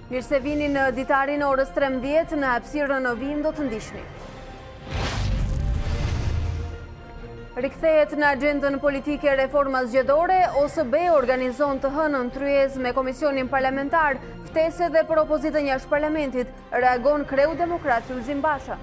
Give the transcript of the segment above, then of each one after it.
Mirë se vini në Ditari në orës 13 në hapësirën në vim do të ndishni. Rikthehet në agendën politike reforma zgjedhore, OSB organizon të hënën tryezë me Komisionin Parlamentar, ftese dhe për opozitën jashtë parlamentit, reagon kreu demokrat Lulzim Basha.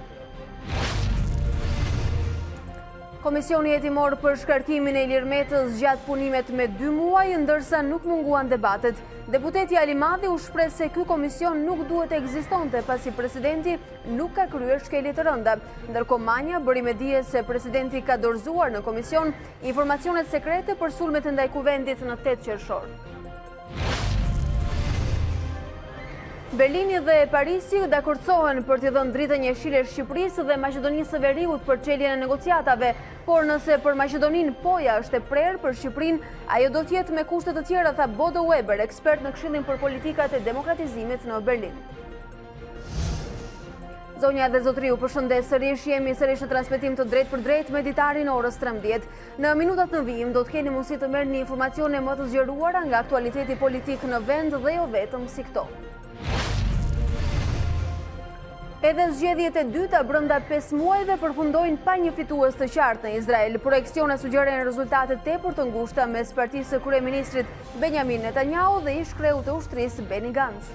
Komisioni hetimor për shkarkimin e Ilir Metës zgjat punimet me 2 muaj, ndërsa nuk munguan debatet. Deputeti Ali Madhi u shpreh se ky komision nuk duhet të ekzistonte pasi presidenti nuk ka kryer shkelje të rënda. Ndërkohë Manja bëri me dije se presidenti ka dorëzuar në komision informacionet sekrete për sulmet ndaj kuvendit në 8 qershor. Berlini dhe Parisi dakordsohen për t'i dhënë dritën jeshile Shqipërisë dhe Maqedonisë së Veriut për çeljen e negociatave, por nëse për Maqedoninë poja është e prerë, për Shqipërinë ajo do të jetë me kushte të tjera, tha Bodo Weber, ekspert në Këshillin për politikat e demokratizimit në Berlin. Zonja dhe zotri, ju përshëndes sërish, jemi sërish në transmetim të drejt për drejt me Ditari në orës 13. Në minutat në vijim do të keni mundësi të merrni informacione më të zgjeruara nga aktualiteti politik në vend dhe jo vetëm si këto. Edhe zgjedhjet e dyta brenda 5 muajve përfundojnë pa një fitues të qartë në Izrael. Projekcione sugjerojnë rezultate tepër të ngushta mes partisë së kryeministrit Benjamin Netanyahu dhe ish kreu të ushtrisë Benny Gantz.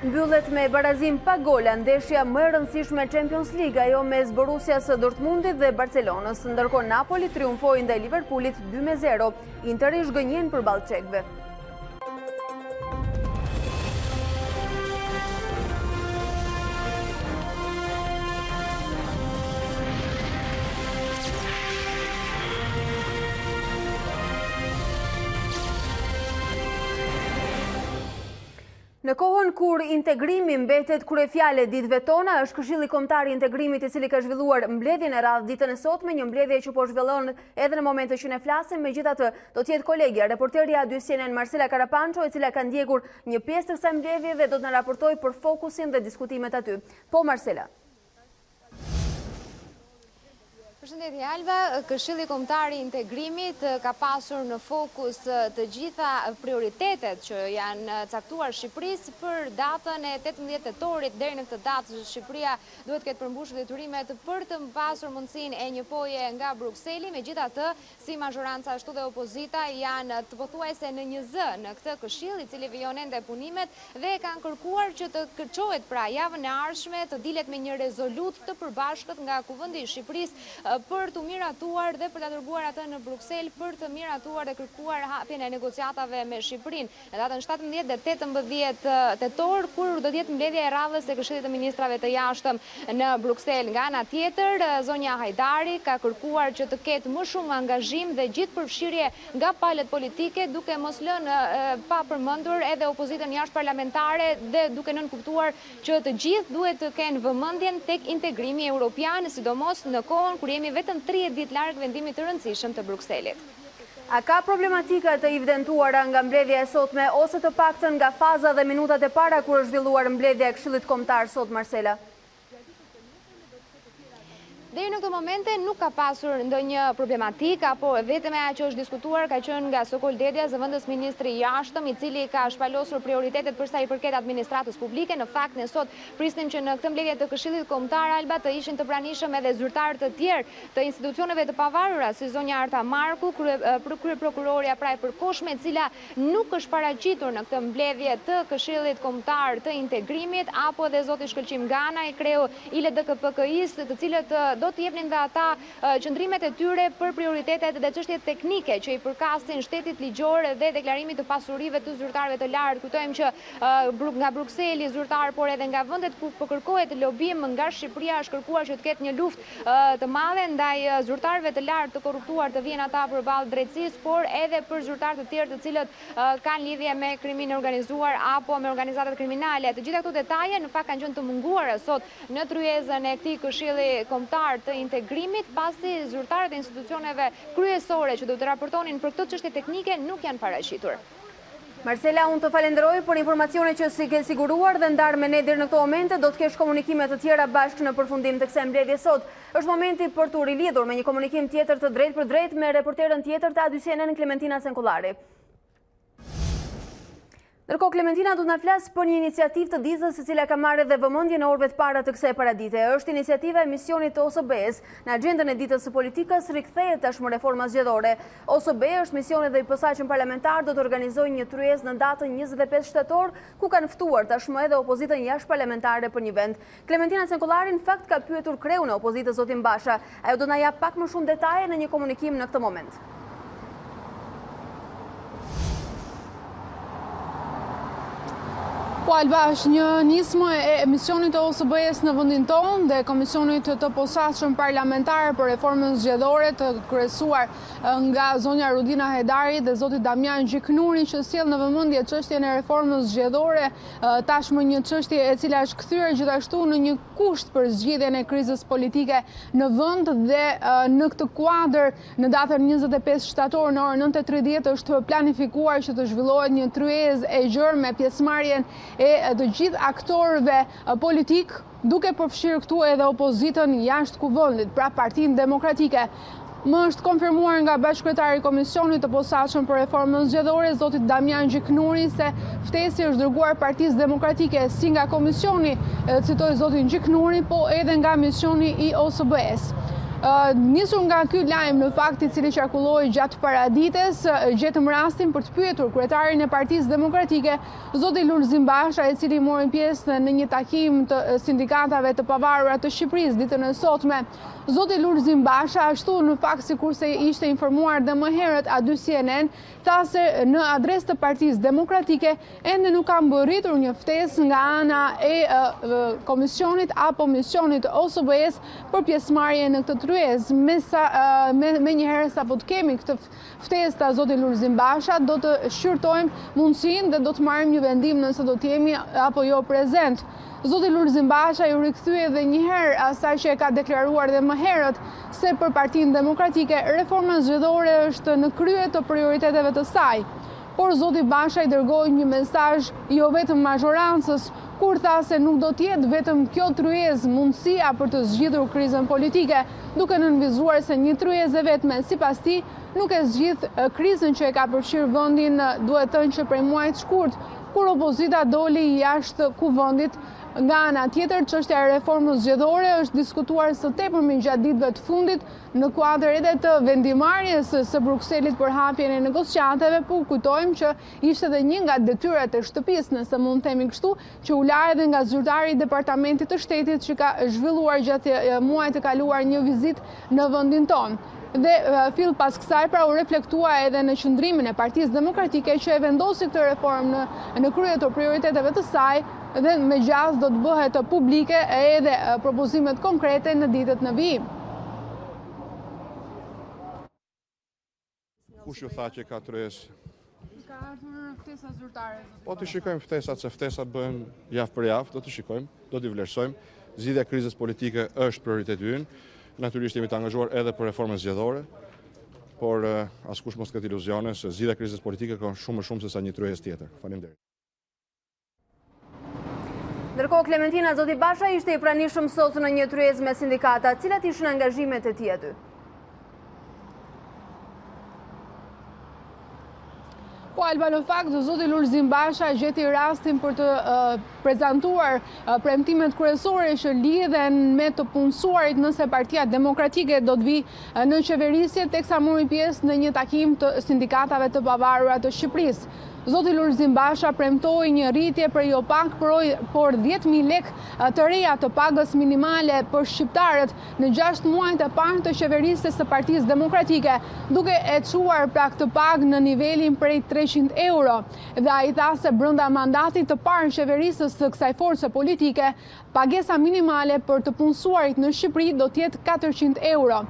Mbyllet me barazim pa gola ndeshja më e rëndësishme e Champions League, ajo mes Borussias Dortmundit dhe Barcelonës, ndërkohë Napoli triumfoi ndaj Liverpoolit 2-0. Interi zhgënjen përballë çekëve. Në kohën kur integrimi mbetet kryefjale ditëve tona, është Këshilli Kombëtar i Integrimit i cili ka zhvilluar mbledhjen e radhë ditën e sotme, një mbledhje që po zhvillon edhe në momentin që ne flasim. Megjithatë, do të jetë kolegja, reporterja e CNN Marcela Karapanço, e cila ka ndjekur një pjesë të kësaj mbledhje dhe do të na raportojë për fokusin dhe diskutimet aty. Po Marcela. Përshëndetje Alva, Këshilli Kombëtar i Integrimit ka pasur në fokus të gjitha prioritetet që janë caktuar Shqipërisë për datën e 18 tetorit. Deri në këtë datë Shqipëria duhet ketë përmbushur detyrimet për të pasur mundësinë e një poje nga Brukseli. Megjithatë, si majoranca ashtu dhe opozita janë të pothuajse në një zë në këtë këshill, i cili vijon ende punimet dhe kanë kërkuar që të kërcohet pra javën e ardhshme të dilet me një rezolut të përbashkët nga Kuvendi i Shqipërisë për të miratuar dhe për të dërguar atë në Bruksel për të miratuar dhe kërkuar hapjen e negociatave me Shqipërinë. Në datën 17 dhe 18 tetor, kur do të jetë mbledhja e radhës së Këshillit të Ministrave të Jashtëm në Bruksel. Nga ana tjetër, zonja Hajdari ka kërkuar që të ketë më shumë angazhim dhe gjithë përfshirje nga palët politike, duke mos lënë pa përmendur edhe opozitën jashtëparlamentare dhe duke nënkuptuar që të gjithë duhet të kenë vëmendjen tek integrimi evropian, sidomos në kohën kur jemi vetëm 30 ditë larg vendimit të rëndësishëm të Brukselit. A ka problematika të evidentuara nga mbledhja e sotme ose të paktën nga faza dhe minutat e para kur është zhvilluar mbledhja e Këshillit Kombëtar sot, Marcela? Deri në këtë momente nuk ka pasur ndonjë problematik, apo vetëm ajo që është diskutuar ka qenë nga Sokol Dedja, zëvendës ministri i jashtëm, i cili ka shpalosur prioritetet për sa i përket administratës publike. Në fakt, ne sot prisnim që në këtë mbledhje të Këshillit Kombëtar Alba të ishin të pranishëm edhe zyrtarë të tjerë të institucioneve të pavarura, si zonja Arta Marku, kryeprokuroria pra e përkohshme, e cila nuk është paraqitur në këtë mbledhje të Këshillit Kombëtar të Integrimit, apo edhe zoti Shkëlqim Gana, i kreu i LDKPK-s, të cilët do të jepnin dhe ata qëndrimet e tyre për prioritetet dhe çështjet teknike që i përkasin shtetit ligjor dhe deklarimit të pasurive të zyrtarëve të lartë. Kujtojmë që nga Brukseli zyrtar, por edhe nga vendet ku po kërkohet lobim nga Shqipëria, është kërkuar që të ketë një luftë të madhe ndaj zyrtarëve të lartë të korruptuar, të vijnë ata përballë drejtësisë, por edhe për zyrtarë të tjerë të cilët kanë lidhje me krimin organizuar apo me organizatat kriminale. Të gjitha këto detaje në fakt kanë qenë të munguara sot në tryezën e këtij Këshilli Kombëtar të Integrimit, pasi zyrtarët e institucioneve kryesore që do të raportonin për këtë çështje teknike nuk janë paraqitur. Marcela, unë të falenderoj për informacione që si ke siguruar dhe ndarë me ne deri në këto momente. Do të kesh komunikime të tjera bashkë në përfundim të kësaj mbledhje sot. Është momenti për të rilidhur me një komunikim tjetër të drejt për drejt me reporterën tjetër të CNN Klementina Senkullari. Ndërkohë, Klementina do të na flas për një iniciativë të ditës e cila ka marrë edhe vëmendjen e orëve të para të kësaj paradite. Është iniciativa e misionit të OSB-s në agjendën e ditës së politikës rikthehet tashmë reforma zgjedhore. OSB është misioni dhe i posaçëm parlamentar do të organizojë një tryezë në datën 25 shtator, ku kanë ftuar tashmë edhe opozitën jashtëparlamentare për një vend. Klementina Cenkollari në fakt ka pyetur kreun e opozitës zotin Basha. Ajo do na jap pak më shumë detaje në një komunikim në këtë moment. Po Alba, është një nismë e misionit të OSB-s në vendin tonë dhe komisionit të posaçëm parlamentar për reformën zgjedhore të kryesuar nga zonja Rudina Hedari dhe zoti Damian Gjiknuri, që sjell në vëmendje çështjen e reformës zgjedhore, tashmë një çështje e cila është kthyer gjithashtu në një kusht për zgjidhjen e krizës politike në vend dhe në këtë kuadër në datën 25 shtator në orën 9:30 është planifikuar që të zhvillohet një tryezë e gjerë me pjesëmarrjen e të gjithë aktorëve politik, duke përfshirë këtu edhe opozitën jashtë kuvendit, pra Partinë Demokratike. Më është konfirmuar nga bashkëkryetari i Komisionit të posaçëm për reformën zgjedhore, zoti Damian Gjiknuri, se ftesi është dërguar Partisë Demokratike si nga komisioni, citoj zotin Gjiknuri, po edhe nga misioni i OSB-s. Nisur nga ky lajm në fakt i cili qarkulloi gjatë paradites, gjetëm rastin për të pyetur kryetarin e Partisë Demokratike, zoti Lulzim Basha, i cili mori pjesë në një takim të sindikatave të pavarura të Shqipërisë ditën e sotme. Zoti Lulzim Basha, ashtu në fakt sikurse ishte informuar dhe më herët A2 CNN, tha se në adresë të Partisë Demokratike ende nuk ka mbërritur një ftesë nga ana e komisionit apo misionit të OSB-s për pjesëmarrje në këtë tryezë. Me njëherë sa po të kemi këtë ftesë ta zoti Lulzim Basha, do të shqyrtojmë mundësinë dhe do të marrim një vendim nëse do të jemi apo jo prezent. Zoti Lulzim Basha ju rikthye edhe një herë asaj që e ka deklaruar dhe më herët, se për Partinë Demokratike reforma zgjedhore është në krye të prioriteteve të saj. Por zoti Basha i dërgoi një mesazh jo vetëm majorancës, kur tha se nuk do të jetë vetëm kjo tryezë mundësia për të zgjidhur krizën politike, duke nënvizuar se një tryezë e vetme sipas tij nuk e zgjidh krizën që e ka përfshirë vendin, duhet thënë që prej muajit të shkurt, kur opozita doli jashtë kuvendit. Nga ana tjetër, çështja e reformës zgjedhore është diskutuar së tepërmi gjatë ditëve të fundit në kuadër edhe të vendimarrjes së Brukselit për hapjen e negociatave, por kujtojmë që ishte edhe një nga detyrat e shtëpisë, nëse mund të themi kështu, që u la edhe nga zyrtari i Departamentit të Shtetit që ka zhvilluar gjatë muajit të kaluar një vizitë në vendin tonë. Dhe fill pas kësaj pra u reflektua edhe në qëndrimin e Partisë Demokratike që e vendosi këtë reformë në krye të prioriteteve të saj dhe me gjas do të bëhet publike edhe propozimet konkrete në ditët në vijim. Kush ju tha që ka tryezë? Ka ardhur ftesa zyrtare. Po të shikojmë ftesat, se ftesat bëhen javë për javë, do të shikojmë, do t'i vlerësojmë. Zgjidhja e krizës politike është prioriteti ynë. Natyrisht jemi të angazhuar edhe për reformën zgjedhore, por askush mos ketë iluzione se zgjidhja e krizës politike ka shumë më shumë se sa një tryezë tjetër. Faleminderit. Ndërkohë, Klementina, zoti Basha ishte i pranishëm sot në një tryezë me sindikata. Cilat ishin angazhimet e tij aty? Po Alba, në fakt, zoti Lulzim Basha gjeti rastin për të prezantuar premtimet kryesore që lidhen me të punësuarit nëse Partia Demokratike do të vi në qeverisje, teksa mori pjesë në një takim të sindikatave të pavarura të Shqipërisë. Zoti Lulzim Basha premtoi një rritje për jo pak, por 10.000 lek të reja të pagës minimale për shqiptarët në 6 muajt e parë të qeverisjes së Partisë Demokratike, duke e çuar pra këtë pagë në nivelin prej 300 euro. Dhe ai tha se brenda mandatit të parë qeverisjes së kësaj force politike, pagesa minimale për të punësuarit në Shqipëri do të jetë 400 euro.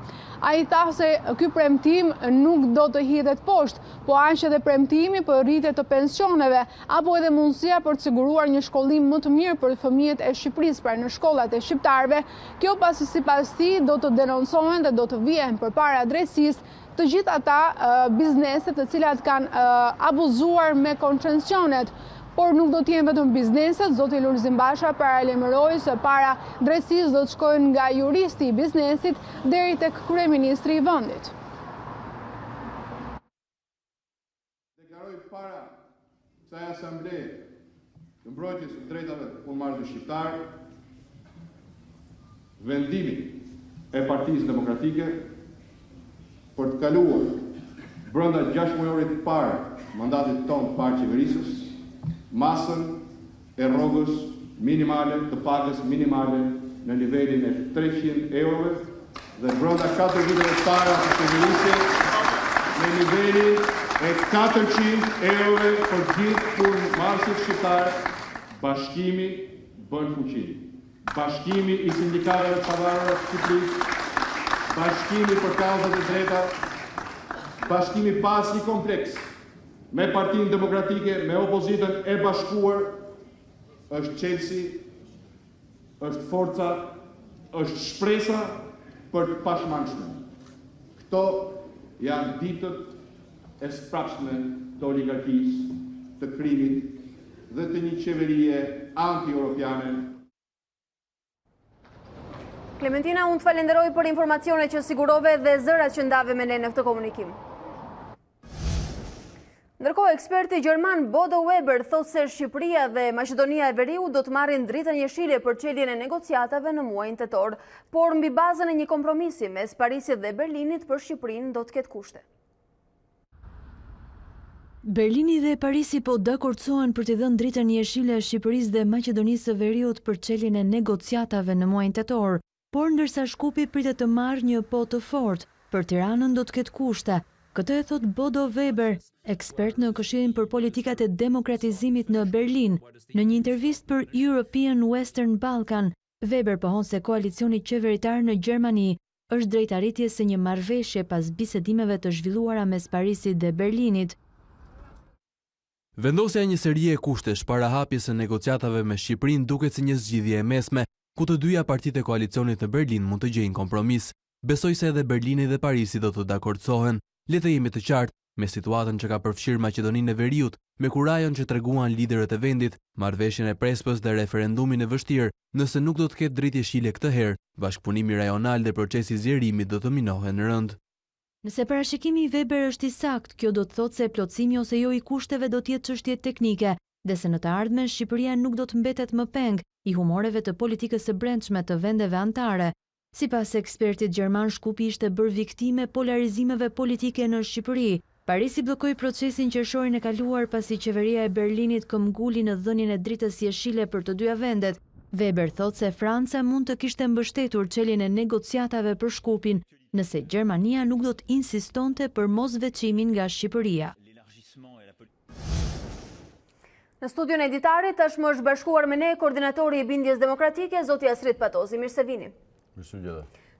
Ai tha se ky premtim nuk do të hidhet poshtë, po aq edhe premtimi për rritje të pensioneve apo edhe mundësia për të siguruar një shkollim më të mirë për fëmijët e Shqipërisë, pra në shkollat e shqiptarëve. Kjo pasi sipas tij do të denoncohen dhe do të vihen përpara drejtësisë të gjithë ata bizneset të cilat kanë abuzuar me koncesionet. Por nuk do t'jenë vetëm bizneset, zoti Lulzim Basha paralajmëroi se para drejtësisë do të shkojnë nga juristi i biznesit deri tek kryeministri i vendit. Deklaroj para Kësaj asambleje të mbrojtjes së drejtave të punëmarrësve shqiptar, vendimi e Partisë Demokratike për të kaluar brenda 6 mujorit të parë mandatit tonë të parë qeverisës, masën e rrogës minimale të pagës minimale në nivelin e 300 eurove dhe brenda 4 viteve të para të qeverisë në nivelin e 400 eurove për gjithë punëmarrësit shqiptar. Bashkimi bën fuqi. Bashkimi i sindikatave të pavarura të Shqipërisë, bashkimi për kauzat e drejta, bashkimi pas një kompleks me Partinë Demokratike, me opozitën e bashkuar, është çelësi, është forca, është shpresa për të pashmangshme. Këto janë ditët e sprapshme të oligarkisë, të krimit dhe të një qeverie anti-europiane. Klementina, unë të falenderoj për informacione që sigurove dhe zërat që ndave me ne në këtë komunikim. Ndërkohë, eksperti gjerman Bodo Weber thot se Shqipëria dhe Maqedonia e Veriut do të marrin dritën jeshile për çeljen e negociatave në muajin tetor, por mbi bazën e një kompromisi mes Parisit dhe Berlinit për Shqipërinë do të ketë kushte. Berlini dhe Parisi po dakordsohen për të dhënë dritën jeshile Shqipërisë dhe Maqedonisë së Veriut për çeljen e negociatave në muajin tetor, por ndërsa Shkupi pritet të marrë një po të fortë, për Tiranën do të ketë kushte. Këtë e thot Bodo Weber, ekspert në Këshillin për politikat e demokratizimit në Berlin. Në një intervistë për European Western Balkan, Weber pohon se koalicioni qeveritar në Gjermani është drejtaritje së një marrëveshje pas bisedimeve të zhvilluara mes Parisit dhe Berlinit. Vendosja e një serie e kushtesh para hapjes së negociatave me Shqipërinë duket si një zgjidhje e mesme, ku të dyja partitë e koalicionit në Berlin mund të gjejnë kompromis. Besoj se edhe Berlini dhe Parisi do të dakordsohen. Le të jemi të qartë, me situatën që ka përfshirë Maqedoninë e Veriut, me kurajon që treguan liderët e vendit, marrëveshjen e Prespës dhe referendumin e vështirë, nëse nuk do të ketë dritë jeshile këtë herë, bashkëpunimi rajonal dhe procesi zgjerimit do të minohen rënd. Nëse parashikimi i Weber është i saktë, kjo do të thotë se plotësimi ose jo i kushteve do të jetë çështje teknike, dhe se në të ardhmen Shqipëria nuk do të mbetet më peng i humoreve të politikës së brendshme të vendeve anëtare. Sipas ekspertit gjerman, Shkupi ishte bërë viktime polarizimeve politike në Shqipëri. Parisi bllokoi procesin qershorin e kaluar pasi qeveria e Berlinit këmbguli në dhënien e dritës jeshile për të dyja vendet. Weber thot se Franca mund të kishte mbështetur çeljen e negociatave për Shkupin, nëse Gjermania nuk do të insistonte për mosveçimin nga Shqipëria. Në studion e Ditarit tashmë është bashkuar me ne koordinatori i Bindjes Demokratike, zoti Asrit Patozi. Mirë se vini.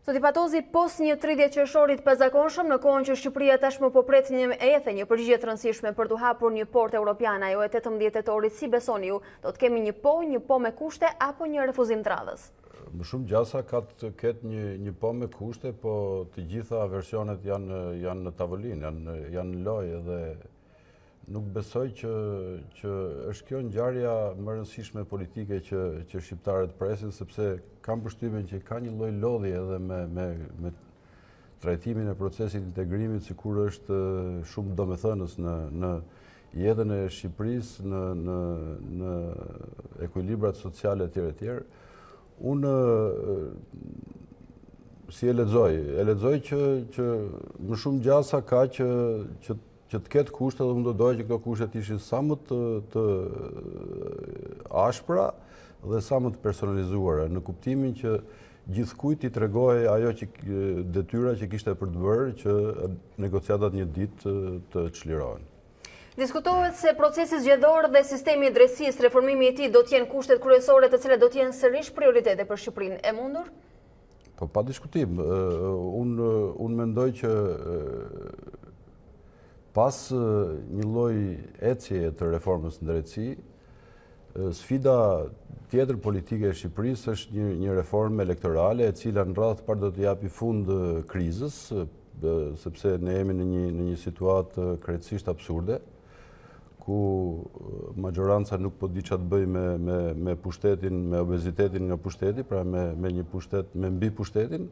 Zoti Patozi, pos një 30 qershorit pazakonshëm, në kohën që Shqipëria tashmë po pret një përgjigje të rëndësishme për të hapur një portë europiane, ajo e 18 tetorit, si besoni ju, do të kemi një po me kushte apo një refuzim të radhës? Më shumë gjasa ka të ketë një po me kushte, po të gjitha versionet janë në tavolinë, janë në lojë dhe nuk besoj që është kjo ngjarja më rëndësishme politike që shqiptarët presin, sepse kam përshtypjen që ka një lloj lodhje edhe me trajtimin e procesit integrimit, sikur është shumë domethënës në jetën e Shqipërisë, në ekuilibrat sociale etj. Unë si e lexoj që më shumë gjasa ka që të ketë kushte, dhe unë do doja që këto kushtet ishin sa më të ashpra dhe sa më të personalizuara, në kuptimin që gjithkujt i tregoj ajo detyra që kishte për të bërë që negociatat një ditë të çlirohen. Diskutohet se procesi zgjedhor dhe sistemi i drejtësisë, reformimi i tij do të jenë kushtet kryesore të cilat do të jenë sërish prioritete për Shqipërinë. E mundur? Po pa diskutim. Unë mendoj që pas një lloj ecjeje të reformës në drejtësi, sfida tjetër politike e Shqipërisë është një reformë elektorale e cila në radhë të parë do të japi fund krizës, sepse ne jemi në një situatë krejtësisht absurde, ku majoranca nuk po di çfarë të bëjë me pushtetin, me obezitetin nga pushteti, pra me një pushtet, me mbi pushtetin,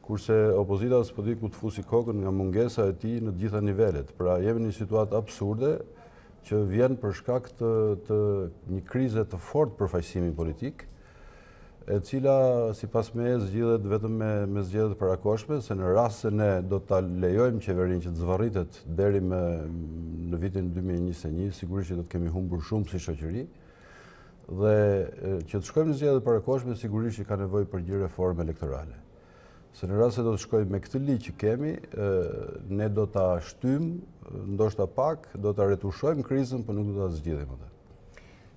kurse opozita s'po di ku të fusi kokën nga mungesa e tij në të gjitha nivelet. Pra jemi në një situatë absurde që vjen për shkak të një krize të fortë përfaqësimi politik, e cila sipas meje zgjidhet vetëm me zgjedhjet parakoshme, se në rast se ne do ta lejojmë qeverinë që të zvarritet deri në vitin 2021, sigurisht që do të kemi humbur shumë si shoqëri, dhe që të shkojmë në zgjedhjet parakoshme sigurisht që ka nevojë për një reformë elektorale. Se në rast se do të shkojmë me këtë ligj që kemi, ne do ta shtyjmë, ndoshta pak, do ta retushojmë krizën, por nuk do ta zgjidhim atë.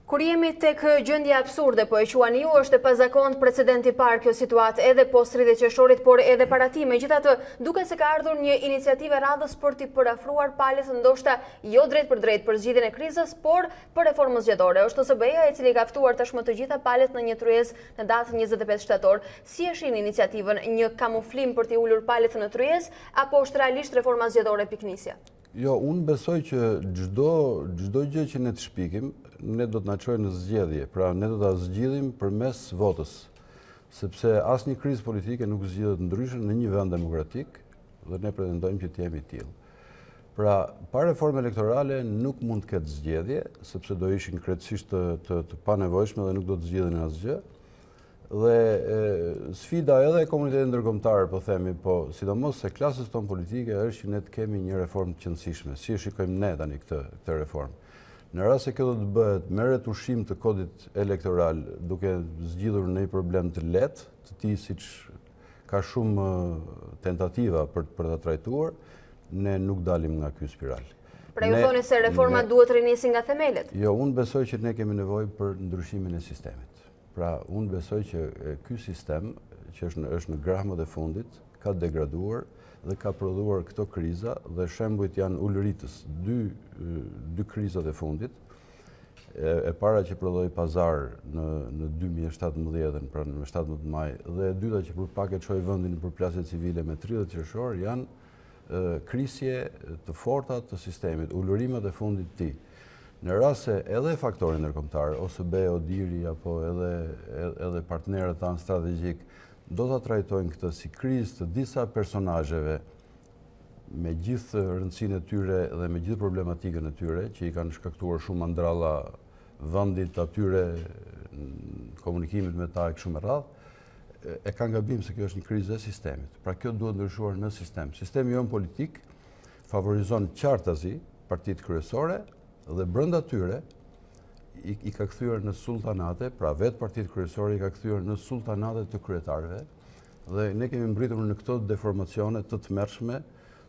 Kur jemi tek gjendja absurde, po e quani ju, është e pazakontë precedenti i parë kjo situatë edhe post 30 qershorit, por edhe para tij. Megjithatë, duket se ka ardhur një iniciativë radhës për t'i përafruar palët, ndoshta jo drejt për zgjidhjen e krizës, por për reformën zgjedhore. Është OSBE-ja e cili ka ftuar tashmë të gjitha palët në një tryezë në datën 25 shtator. Si e shihni iniciativën, një kamuflim për t'i ulur palët në tryezë, apo është realisht reforma zgjedhore piknisja? Jo, unë besoj që çdo gjë që ne të shpikim, ne do të na çojë në zgjedhje. Pra, ne do ta zgjidhim përmes votës, sepse asnjë krizë politike nuk zgjidhet ndryshe në një vend demokratik, dhe ne pretendojmë që të jemi tillë. Pra, pa reformë elektorale nuk mund të ketë zgjedhje, sepse do ishin krejtësisht të panevojshme dhe nuk do të zgjidhen asgjë. Dhe sfida edhe e komunitetit ndërkombëtar, po themi, po sidomos se klasës tonë politike është që ne të kemi një reformë të qëndësishme. Si e shikojmë ne tani këtë reformë? Në rast se kjo do të bëhet me retushim të kodit elektoral, duke zgjidhur në një problem të lehtë, të tillë siç ka shumë tentativa për ta trajtuar, ne nuk dalim nga ky spiral. Pra ju thoni se reforma duhet rinisi nga themelët? Jo, unë besoj që ne kemi nevojë për ndryshimin e sistemit. Pra, unë besoj që ky sistem, që është në grahmët e fundit, ka degraduar dhe ka prodhuar këto kriza, dhe shembujt janë ulëritës dy krizat e fundit. E para që prodhoi pazar në 2017, pra në 17 maj, dhe e dyta që për pak e çoi vendin në përplasje civile me 30 qershor, janë krisje të forta të sistemit, ulërimet e fundit të tij. Në rast se edhe faktorin ndërkombëtar, OSBE, ODIRI apo edhe partnerët tanë strategjik do ta trajtojnë këtë si krizë të disa personazheve me gjithë rëndësinë e tyre dhe me gjithë problematikën e tyre, që i kanë shkaktuar shumë andralla vendit atyre, komunikimit me ta e kështu me radhë, e kanë gabim se kjo është një krizë e sistemit. Pra kjo duhet ndryshuar në sistem. Sistemi jonë politik favorizon qartazi partitë kryesore, dhe brenda tyre i ka kthyer në sultanate, pra vetë partitë kryesore i ka kthyer në sultanate të kryetarëve, dhe ne kemi mbritur në këto deformacione të tmerrshme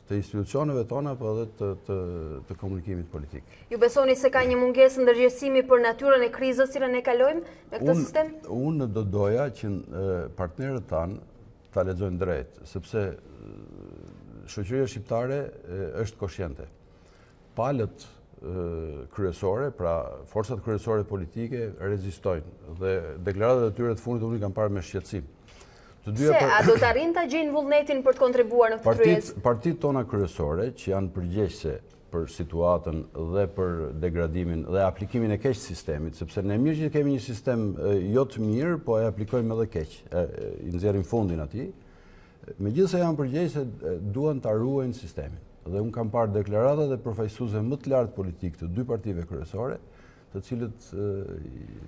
të institucioneve tona, po edhe të komunikimit politik. Ju besoni se ka një mungesë ndërgjegjësimi për natyrën e krizës që ne kalojmë me këtë sistem? Unë do doja që partnerët tanë ta lexojnë drejt, sepse shoqëria shqiptare është koshjente. Palët kryesore, pra forcat kryesore politike rezistojnë, dhe deklaratat e tyre të fundit unë i kam parë me shqetësim. A do të arrin ta gjejnë vullnetin për të kontribuar në këtë tryezë? Partitë tona kryesore që janë përgjegjëse për situatën dhe për degradimin dhe aplikimin e keq të sistemit, sepse ne mirë që kemi një sistem jo të mirë, po e aplikojmë edhe keq, i nxjerrim fundin atij. Megjithëse janë përgjegjëse, duan ta ruajnë sistemin. Dhe unë kam parë deklaratat e përfaqësuesve më të lartë politik të dy partive kryesore, të cilët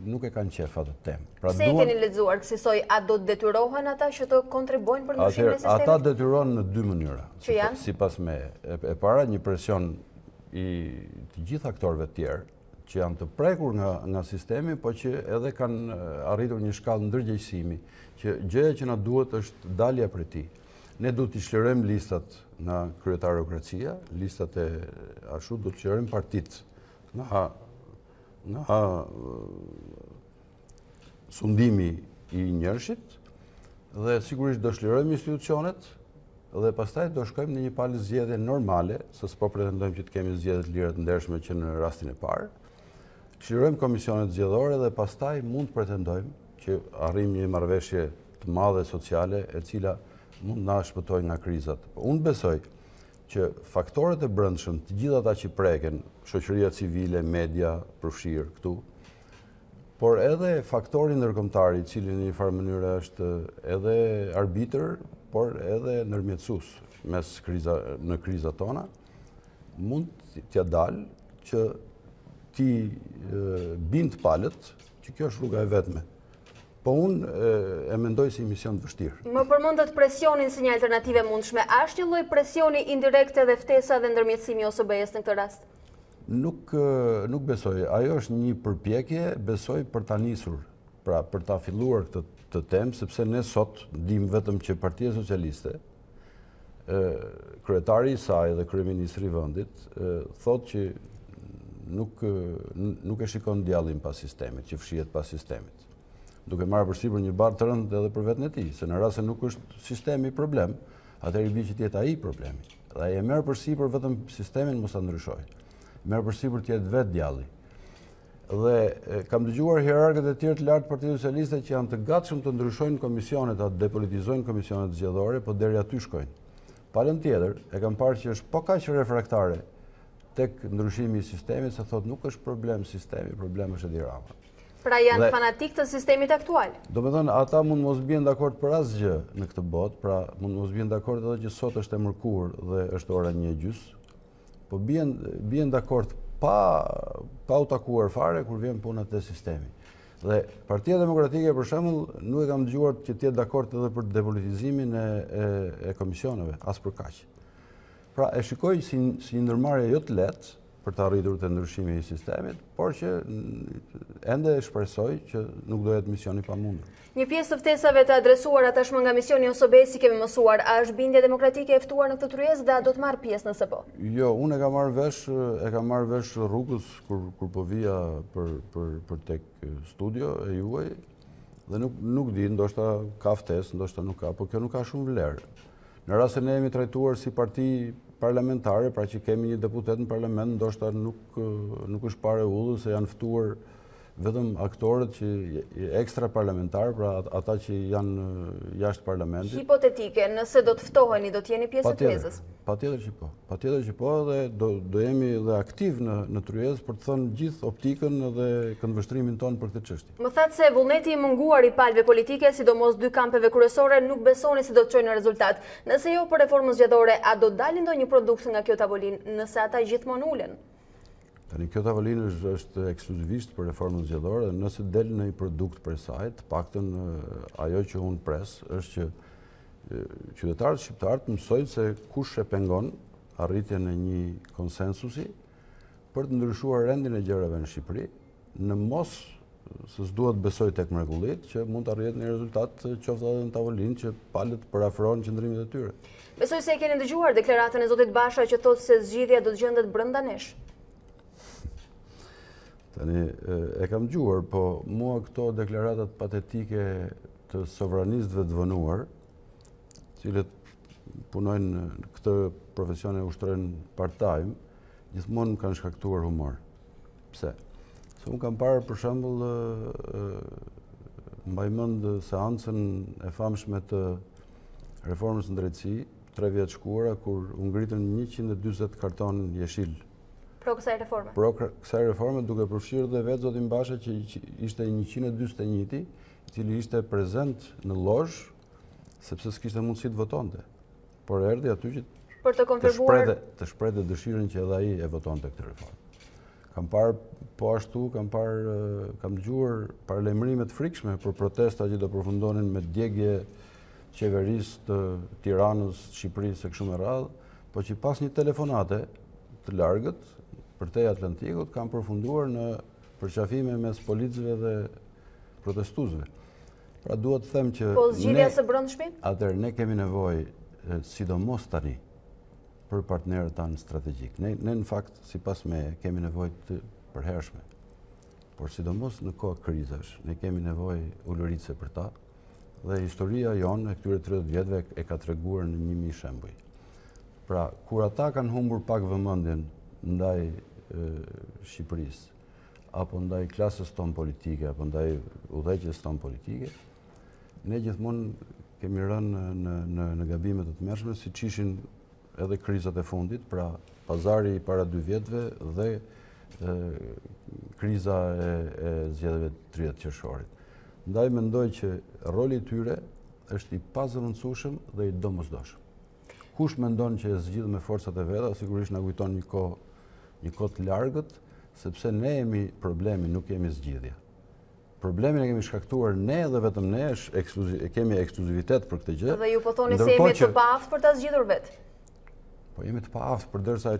nuk e kanë qef atë temë. Pse e keni lexuar kësaj, a do të detyrohen ata që të kontribuojnë për ndryshimin e sistemit? Ata detyrohen në dy mënyra. Që janë? Sipas meje. E para, një presion i të gjithë aktorëve të tjerë që janë të prekur nga sistemi, po që edhe kanë arritur një shkallë ndërgjegjësimi, që gjëja që na duhet është dalja prej tij. Ne duhet të çlirojmë listat nga kryetarokracia, listat e ashtu do të çlirojmë partitë nga sundimi i njerëzit, dhe sigurisht do çlirojmë institucionet, dhe pastaj do shkojmë në një palë zgjedhje normale, se s'po pretendojmë që të kemi zgjedhje të lira të ndershme që në rastin e parë. Çlirojmë komisionet zgjedhore dhe pastaj mund të pretendojmë që arrijmë një marrëveshje të madhe sociale e cila mund na shpëtojë nga krizat. Unë besoj që faktorët e brendshëm, të gjithë ata që preken, shoqëria civile, media, përfshirë këtu, por edhe faktori ndërkombëtar, i cili në një farë mënyrë është edhe arbitër, por edhe ndërmjetësues në krizat tona, mund t'ja dalë që ti bind palët që kjo është rruga e vetme. Po unë e mendoj si mision të vështirë. Më përmendet presionin si një alternative mundshme. A është një lloj presioni indirekt dhe ftesa dhe ndërmjetësimi OSBE-s në këtë rast? Nuk besoj. Ajo është një përpjekje, besoj, për ta nisur, pra për ta filluar këtë temë, sepse ne sot dim vetëm që Partia Socialiste, kryetari i saj dhe kryeministri i vendit, thotë që nuk e shikon djallin pas sistemit, që fshihet pas sistemit, duke marrë përsipër një barë të rëndë edhe për vetën e tij, se në rast se nuk është sistemi problem, atëherë i bie që të jetë ai problemi. Dhe ai e merr përsipër vetëm sistemin mos ta ndryshojë. Merr përsipër të jetë vetë djalli. Dhe kam dëgjuar hierarkët e tjerë të lartë Partisë Socialiste që janë të gatshëm të ndryshojnë komisionet, të depolitizojnë komisionet zgjedhore, po deri aty shkojnë. Palën tjetër, e kam parë që është po kaq refraktare tek ndryshimi i sistemit, se thotë nuk është problem sistemi, problem është Edi Rama. Pra janë fanatik të sistemit aktual. Do me thënë, ata mund mos bien dakord për asgjë në këtë botë, pra mund mos bien dakord edhe që sot është e mërkur dhe është ora 1:30, po bien dakord pa u takuar fare kur vjen puna te sistemi. Dhe Partia Demokratike, për shembull, nuk e kam dëgjuar që të jetë dakord edhe për depolitizimin e komisioneve, as për kaq. Pra e shikoj si një ndërmarrje jo të lehtë për të arritur të ndryshimi i sistemit, por që ende e shpresoj që nuk do jetë misioni pamundur. Një pjesë të ftesave të adresuara tashmë nga misioni OSBE, si kemi mësuar, a është bindja demokratike e ftuar në këtë tryezë dhe a do të marrë pjesë nëse po? Jo, unë e kam marrë vesh rrugës kur po vija për tek studio e juaj, dhe nuk di, ndoshta ka ftesë, ndoshta nuk ka, por kjo nuk ka shumë vlerë. Në rast se ne jemi trajtuar si parti parlamentare, pra që kemi një deputet në parlament, ndoshta nuk është pare ullë se janë ftuar vetëm aktorët që ekstra parlamentar, pra ata që janë jashtë parlamentit. Hipotetike, nëse do të ftoheni, do të jeni pjesë e tryezës? Patjetër që po. Patjetër që po, dhe do jemi dhe aktiv në tryezë për të thënë gjithë optikën dhe këndvështrimin tonë për këtë çështje. Më thatë se vullneti i munguar i palëve politike, sidomos dy kampeve kryesore, nuk besoni se do të çojnë në rezultat. Nëse jo për reformën zgjedhore, a do dalin ndonjë produkt nga kjo tavolinë, nëse ata gjithmonë ulen? Tani kjo tavolinë është ekskluzivisht për reformën zgjedhore, dhe nëse del në një produkt për saj, të paktën ajo që unë pres është që qytetarët shqiptarët mësojnë se kush e pengon arritjen e një konsensusi për të ndryshuar rendin e gjërave në Shqipëri, në mos se s'duhet besoj tek mrekullit që mund të arrihet një rezultat qoftë edhe në tavolinë që palët përafrohen qëndrimit e tyre. Besoj se e keni dëgjuar deklaratën e zotit Basha që thotë se zgjidhja do të gjendet brenda nesh. Tani, e kam dëgjuar, po mua këto deklaratat patetike të sovranistëve të vënuar, cilët punojnë këtë profesion e ushtrojnë part-time, gjithmonë më kanë shkaktuar humor. Pse? Se unë kam parë për shembull mbaj mend seancën e famshme të reformës në drejtësi, 3 vjet shkuara, kur u ngritën 140 karton jeshil. Pro kësaj reforme? Pro kësaj reforme, duke përfshirë dhe vetë zotin Basha që ishte 141, i cili ishte prezent në lozhë, sepse s'kishte mundësi të votonte. Por erdhi aty që për të konfirmuar të shprehte dëshirën që edhe ai e votonte këtë reformë. Kam parë po ashtu, kam dëgjuar paralajmërime të frikshme për protesta që do përfundonin me djegje qeverisë të Tiranës, Shqipërisë e kështu me radhë, po që pas një telefonate të largët përtej Atlantikut kanë përfunduar në përqafime mes policëve dhe protestuesve. Pra duhet të them që po zgjidhja së brendshme? Atëherë ne kemi nevojë, sidomos tani, për partnerët tanë strategjik. Ne në fakt, sipas meje, kemi nevojë të përhershme. Por sidomos në kohë krizash, ne kemi nevojë ulëritse për ta, dhe historia jonë e këtyre 30 vjetëve e ka treguar në 1000 shembuj. Pra, kur ata kanë humbur pak vëmendjen ndaj Shqipërisë, apo ndaj klasës tonë politike, apo ndaj udhëheqjes tonë politike, ne gjithmonë kemi rënë në gabime të tmerrshme, siç ishin edhe krizat e fundit, pra pazari i para 2 vjetëve dhe kriza e zgjedhjeve 30 qershorit. Ndaj mendoj që roli i tyre është i pazëvendësueshëm dhe i domosdoshëm. Kush mendon që e zgjidh me forcat e veta, sigurisht na kujton një kohë të largët, sepse ne jemi problemi, nuk jemi zgjidhja. Problemin e kemi shkaktuar ne dhe vetëm ne, kemi ekskluzivitet për këtë gjë. Dhe ju po thoni se jemi të paaftë për ta zgjidhur vetë. Po jemi të paaftë përderisa e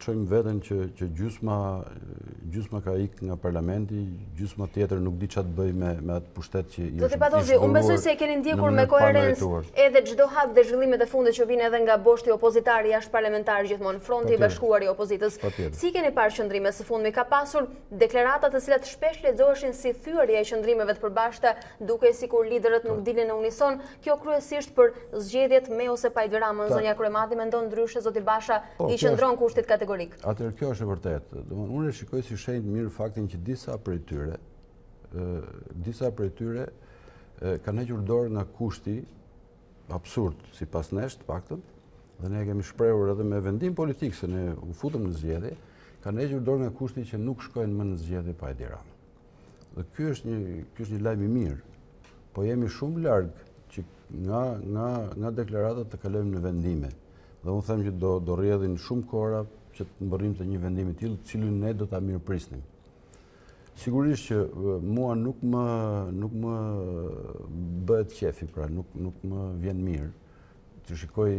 çojmë veten që gjysma ka ikë nga parlamenti, gjysma tjetër nuk di çfarë të bëj me atë pushtet që i Zoti Patozi, unë besoj se e keni ndjekur me koherencë edhe çdo hap dhe zhvillimet e fundit që vijnë edhe nga boshti opozitar jashtë parlamentar gjithmonë, Fronti i Bashkuar i Opozitës. Si keni parë qëndrimet së fundmi? Ka pasur deklarata të cilat shpesh lexoheshin si thyerje e qëndrimeve të përbashkëta, duke sikur liderët nuk dilnin në unison. Kjo kryesisht për zgjedhjet me ose pa Edi Ramën. Zonja Kryemati mendon ndryshe, Zoti Basha i qëndron kushtit kategorik. Atëherë kjo është e vërtetë. Unë e shikoj si shenjë të mirë faktin që disa prej tyre kanë hequr dorë nga kushti absurd, sipas nesh të paktën, dhe ne kemi shprehur edhe me vendim politik se ne u futëm në zgjedhje, kanë hequr dorë nga kushti që nuk shkojnë më në zgjedhje pa Edi Ramën. Dhe ky është një lajm i mirë, po jemi shumë larg që nga deklaratat të kalojmë në vendime. Dhe unë them që do rrjedhin shumë kohra që të mbërrim të një vendimi të tillë, cilin ne do ta mirëprisnim. Sigurisht që mua nuk më bëhet qefi, pra nuk më vjen mirë të shikoj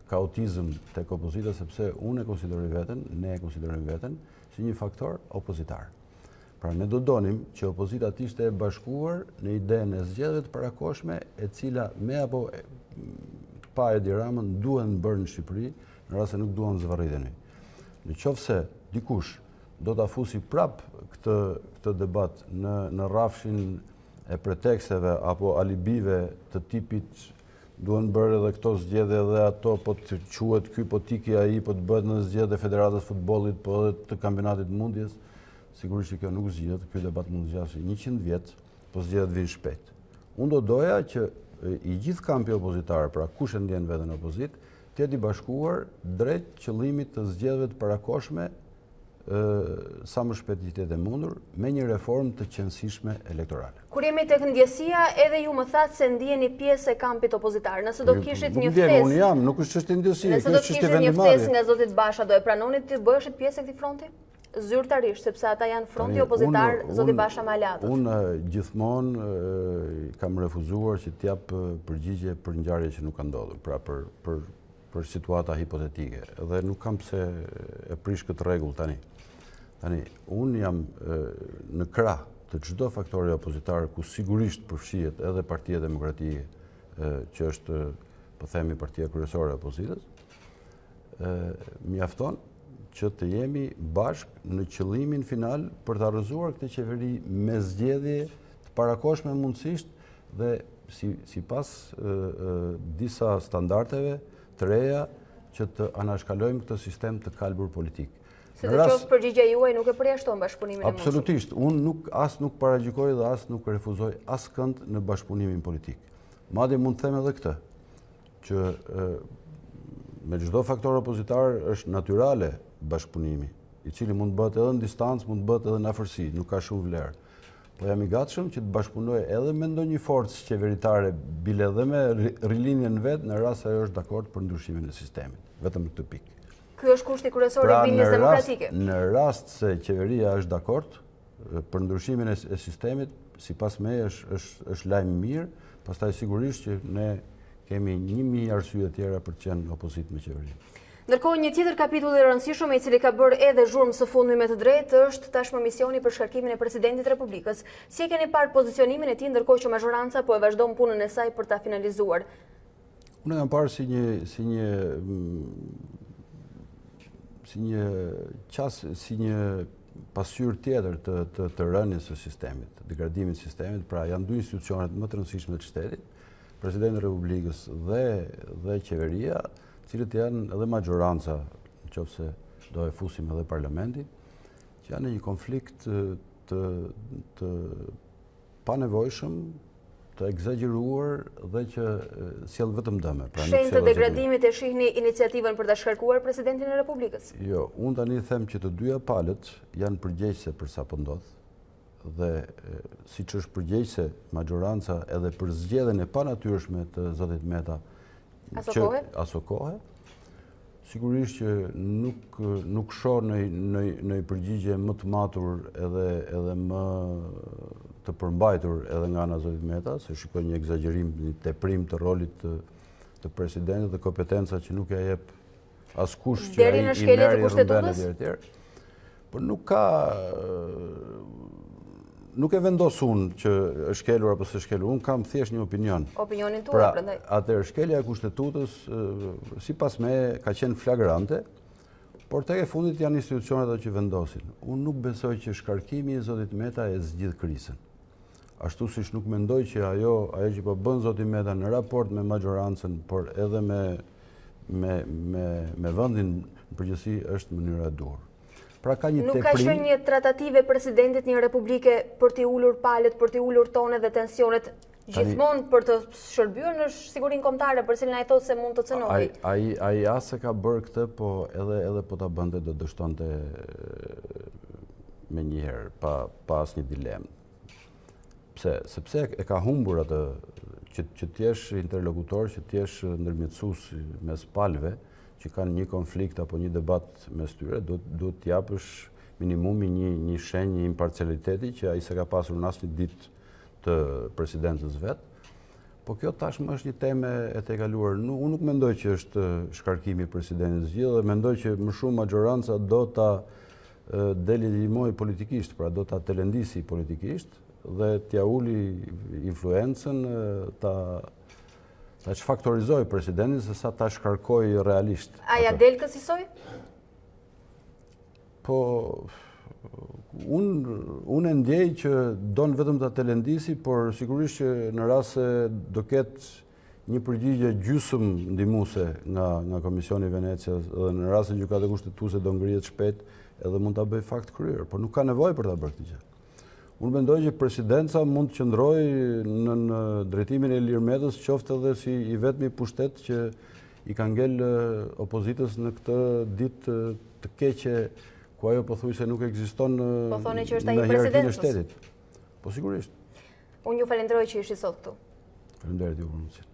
kaotizëm tek opozita, sepse unë e konsideroj veten, ne e konsiderojmë veten si një faktor opozitar. Pra ne do donim që opozita të ishte e bashkuar në idenë e zgjedhjeve të parakoshme, e cila me apo pa Edi Ramën duhen bërë në Shqipëri, në rast se nuk duhen zvarriteni. Në qoftë se dikush do ta fusi prap këtë debat në rrafshin e preteksteve apo alibive të tipit duhen bërë edhe këto zgjedhje dhe ato, po të quhet ky, po tiki ai, po të bëhet në zgjedhje Federatës Futbollit, po edhe të kampionatit mundjes, sigurisht që kjo nuk zgjedhet, ky debat mund të zgjasë 100 vjet, po zgjedhjet vijnë shpejt. Unë do doja që i gjithë kampi opozitar, pra kush e ndjen veten opozit, të jetë i bashkuar drejt qëllimit të zgjedhjeve të parakoshme sa më shpejt që të jetë mundur, me një reformë të qëndrueshme elektorale. Kur jemi tek ndjesia, edhe ju më thatë se ndjeni pjesë e kampit opozitar. Nëse do kishit një ftesë, unë jam, nuk është çështje ndjesie, nëse do kishit një ftesë nga zoti Basha, do e pranonit të bëheshit pjesë e këtij fronti? Zyrtarisht, sepse ata janë fronti opozitar, zoti Basha me aleatët. Unë gjithmonë kam refuzuar që t'jap përgjigje për ngjarje që nuk ka ndodhur, pra për situata hipotetike. Dhe nuk kam pse e prish këtë rregull tani. Unë jam në krah të çdo faktori opozitar, ku sigurisht përfshihet edhe Partia Demokratike, që është, po themi, partia kryesore e opozitës, mjafton që të jemi bashkë në qëllimin final për të arrëzuar këtë qeveri me zgjedhje të parakoshme mundësisht dhe sipas disa standardeve të reja që të anashkalojmë këtë sistem të kalbur politik. Se të qoftë përgjigja juaj nuk e përjashton bashkëpunimin e mundshëm. Absolutisht, unë as nuk paragjykoj dhe as nuk refuzoj askënd në bashkëpunimin politik. Madje mund të them edhe këtë, që me çdo faktor opozitar është natyrale bashkëpunimi, i cili mund të bëhet edhe në distancë, mund të bëhet edhe në afërsi, nuk ka shumë vlerë. Po jam i gatshëm që të bashkëpunoj edhe me ndonjë forcë qeveritare, bile edhe me rilinjen vet, në rast se ajo është dakord për ndryshimin e sistemit, vetëm në këtë pikë. Ky është kushti kryesor i bindjes demokratike. Në rast se qeveria është dakord për ndryshimin e sistemit, sipas meje është lajm i mirë, pastaj sigurisht që ne kemi 1000 arsye tjera për të qenë opozit me qeverinë. Ndërkohë, një tjetër kapitull i rëndësishëm i cili ka bërë edhe zhurmë së fundmi me të drejtë është tashmë misioni për shkarkimin e presidentit Republikës. Si e keni parë pozicionimin e tij ndërkohë që mazhoranca po e vazhdon punën e saj për ta finalizuar? Unë e kam parë si një pasqyrë tjetër të rënies së sistemit, degradimit të sistemit, pra janë dy institucionet më të rëndësishme të shtetit, Presidenti i Republikës dhe qeveria, cilët janë edhe majoranca, nëse do e fusim edhe parlamenti, që janë një konflikt të panevojshëm, të egzageruar dhe që sjell vetëm dëme. Shenjë të degradimit e shihni iniciativën për ta shkarkuar presidentin e Republikës? Jo, unë tani them që të dyja palët janë përgjegjëse për sa po ndodh, dhe siç është përgjegjëse majoranca edhe për zgjedhjen e panatyrshme të zotit Meta aso kohë, Sigurisht që nuk shoh në përgjigje më të matur edhe më të përmbajtur edhe nga ana zotit Meta, se shikoj një egzagerim, një teprim të rolit të presidentit dhe kompetenca që nuk ja jep askush që ai i merr i rrëmben e tjerë. Por nuk e vendos unë që është shkelur apo s'e shkelur, unë kam thjesht një opinion. Opinionin tuaj, prandaj. Atëherë shkelja e kushtetutës, sipas meje, ka qenë flagrante, por tek e fundit janë institucionet ato që vendosin. Unë nuk besoj që shkarkimi i zotit Meta e zgjidh krizën. Ashtu siç nuk mendoj që ajo që po bën zoti Meta në raport me majorancën, por edhe me vendin në përgjithësi është mënyra e duhur. Pra ka një nuk ka qenë një tratative presidentit një republike për t'i ulur palët, për t'i ulur tonet dhe tensionet gjithmonë për të shërbyer në sigurinë kombëtare, për cilën ai thotë se mund të cënojë. Ai as e ka bërë këtë, po edhe po ta bënte do dështonte me njëherë pa asnjë dilemë. Sepse e ka humbur atë që t'jesh interlokutor, që t'jesh ndërmjetësues mes palëve, që kanë një konflikt apo një debat mes tyre, duhet t'japësh minimumi një shenjë, një imparcialiteti që ai s'e ka pasur në asnjë ditë të presidentës vet. Po kjo tashmë është një temë e tejkaluar. Unë nuk mendoj që është shkarkimi i presidentit zgjidhur, dhe mendoj që më shumë majoranca do ta delegjimoj politikisht, pra do ta telendisi politikisht dhe t'ja uli influencën, ta çfaktorizoj presidentin se sa ta shkarkoj realisht. A ja del kësaj? Po unë e ndjej që don vetëm ta telendisi, por sigurisht që në rast se do ketë një përgjigje gjysmë ndihmuese nga Komisioni i Venecias dhe në rast se gjykata kushtetuese do ngrihet shpejt, edhe mund ta bëj fakt kryer, por nuk ka nevojë për ta bërë këtë gjë. Unë mendoj që presidenca mund të qëndrojë në drejtimin e Ilir Metës, qoftë edhe si i vetmi pushtet që i ka ngel opozitës në këtë ditë të keqe, ku ajo pothuajse nuk ekziston po thoni që është ai në hierarkinë e presidencës shtetit. Po sigurisht. Unë ju falenderoj që ishi sot këtu. Faleminderit ju për mundësinë.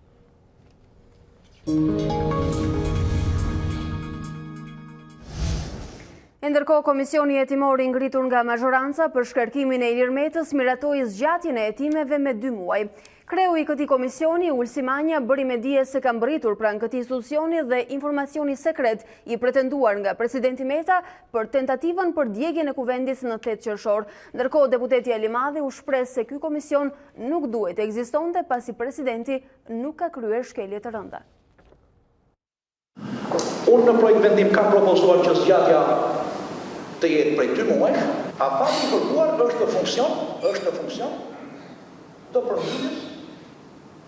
Ndërkohë, Komisioni Hetimor i ngritur nga majoranca për shkarkimin e Ilir Metës miratoi zgjatjen e hetimeve me 2 muaj. Kreu i këtij komisioni, Ulsi Manja, bëri me dije se ka mbërritur pranë këtij institucioni dhe informacioni sekret i pretenduar nga presidenti Meta për tentativën për djegjen e kuvendit në 8 qershor. Ndërkohë, deputeti Ali Madhi u shpreh se ky komision nuk duhet të ekzistonte pasi presidenti nuk ka kryer shkelje të rënda. Unë në projekt vendim kam propozuar që zgjatja të jetë prej 2 muaj, a fakti i kërkuar është në funksion të përmbydjes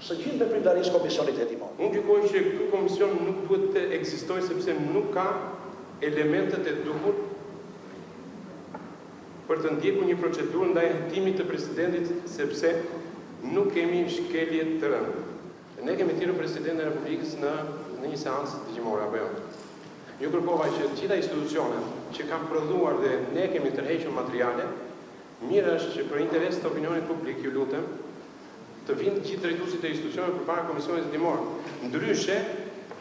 së gjithë veprimtarisë komisionit hetimor. Unë gjykoj që ky komision nuk duhet të ekzistojë sepse nuk ka elementet e duhur për të ndjekur një procedurë ndaj hetimit të presidentit, sepse nuk kemi shkelje të rënda. Ne kemi thirrur presidentin e Republikës në një seancë dëgjimore apo jo. Ju kërkova që gjitha institucionet që kanë prodhuar dhe ne kemi tërhequr materiale, mirë është që për interes të opinionit publik, ju lutem, të vinë gjithë drejtuesit e institucioneve përpara Komisionit Hetimor. Ndryshe,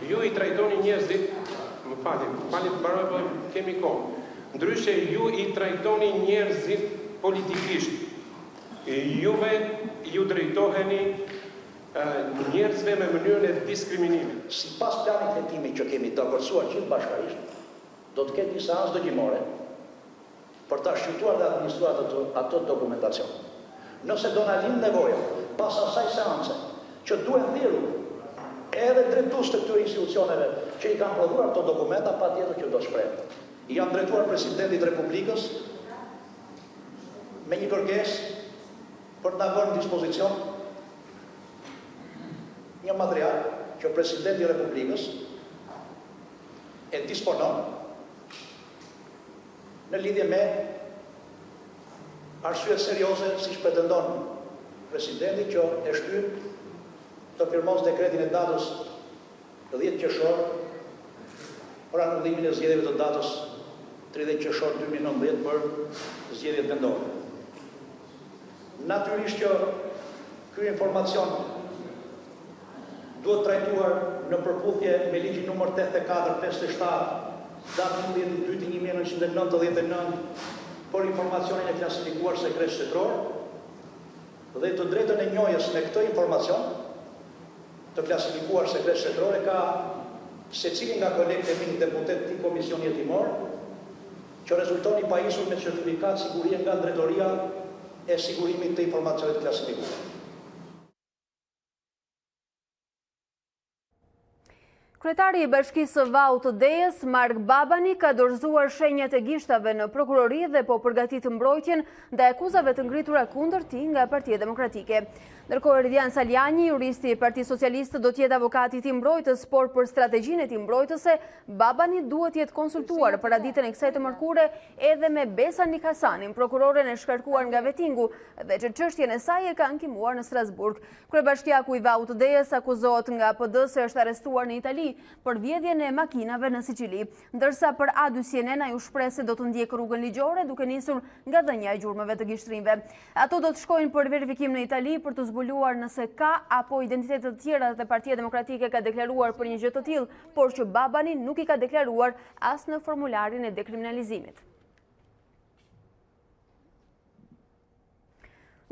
ju i trajtoni njerëzit, më falni mbaroj po kemi kohë. Ndryshe, ju i trajtoni njerëzit politikisht. Juve ju drejtoheni njerëzve me mënyrën e diskriminimit. Sipas planit hetimi që kemi të vërsuar gjithë bashkërisht, do të ketë një seancë dëgjimore për ta shqyrtuar dhe administruar atë dokumentacion. Nëse do na lind nevoja pas asaj seance që duhen thirrur edhe drejtues të këtyre institucioneve që i kanë prodhuar ato dokumenta, patjetër që do shpreh. I jam drejtuar presidentit Republikës me një kërkesë për të vënë në dispozicion një material që presidenti i Republikës e disponon në lidhje me arsye serioze, siç pretendon presidenti, që e shtyr të firmos dekretin e datës 10 qershor për anullimin e zgjedhjeve të datës 30 qershor 2019 për zgjedhjet vendore. Natyrisht që ky informacion duhet trajtuar në përputhje me ligjin numër 8457, datë 12/2/1999, për informacionin e klasifikuar sekret shtetror dhe të drejtën e njohjes me këtë informacion të klasifikuar sekret shtetror ka secili nga kolegët e mi deputet të komisioni hetimor, që rezulton i pajisur me certifikat sigurie nga drejtoria e sigurimit të informacionit klasifikuar. Kryetari i Bashkisë Vaut Dejes, Mark Babani, ka dorëzuar shenjat e gishtave në prokurori dhe po përgatit mbrojtjen ndaj akuzave të ngritura kundër tij nga Partia Demokratike. Ndërkohë, Erdian Saljani, juristi i Partisë Socialiste, do të jetë avokati i tij mbrojtës, por për strategjinë e tij mbrojtëse, Babani duhet të jetë konsultuar para ditën e kësaj të mërkure edhe me Besan Hasanin, prokuroren e shkarkuar nga vetingu dhe që çështjen e saj e ka ankimuar në Strasburg. Kryebashkiaku i Vaut Dejes akuzohet nga PD se është arrestuar në Itali për vjedhjen e makinave në Siçili, ndërsa për Adu Sienena ju shpreh se do të ndjek rrugën ligjore duke nisur nga dhënia e gjurmëve të gishtrimve. Ato do të shkojnë për verifikim në Itali për të zbuluar nëse ka apo identitete të tjera dhe Partia Demokratike ka deklaruar për një gjë të tillë, por që Babani nuk i ka deklaruar as në formularin e dekriminalizimit.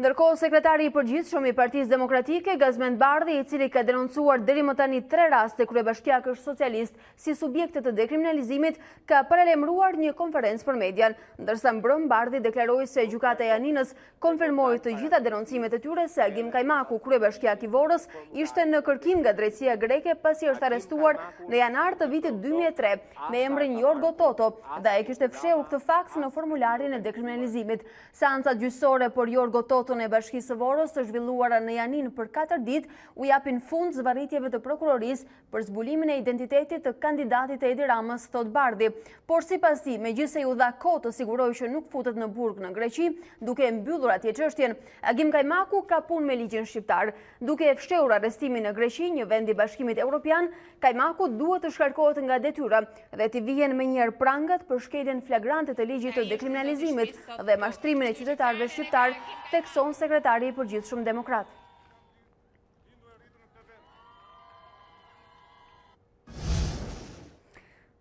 Ndërkohë, sekretari i përgjithshëm i Partisë Demokratike, Gazmend Bardhi, i cili ka denoncuar deri më tani 3 raste kryebashkiakësh socialist si subjekte të dekriminalizimit, ka paralajmëruar një konferencë për median, ndërsa mbrëm Bardhi deklaroi se gjykata e Aninës konfirmoi të gjitha denoncimet e tyre se Agim Kajmaku, kryebashkiak i Vorrës, ishte në kërkim nga drejtësia greke pasi është arrestuar në janar të vitit 2003 me emrin Jorgo Toto dhe ai kishte fshehur këtë fakt në formularin e dekriminalizimit. Seancat gjyqësore për Jorgo Toto e Bashkisë së Vorrës të zhvilluara në Janin për 4 ditë u japin fund zvarritjeve të prokurorisë për zbulimin e identitetit të kandidatit e Edi Ramës, thot Bardhi. Por sipas tij, megjithse u dha kohë të sigurojë që nuk futet në burg në Greqi, duke e mbyllur atje çështjen, Agim Kajmaku ka punë me ligjin shqiptar. Duke e fshehur arrestimin në Greqi, një vend i Bashkimit Evropian, Kajmaku duhet të shkarkohet nga detyra dhe të vihen menjëherë prangat për shkeljen flagrante të ligjit të dekriminalizimit dhe mashtrimin e qytetarëve shqiptar, thekson sekretari i përgjithshëm demokrat.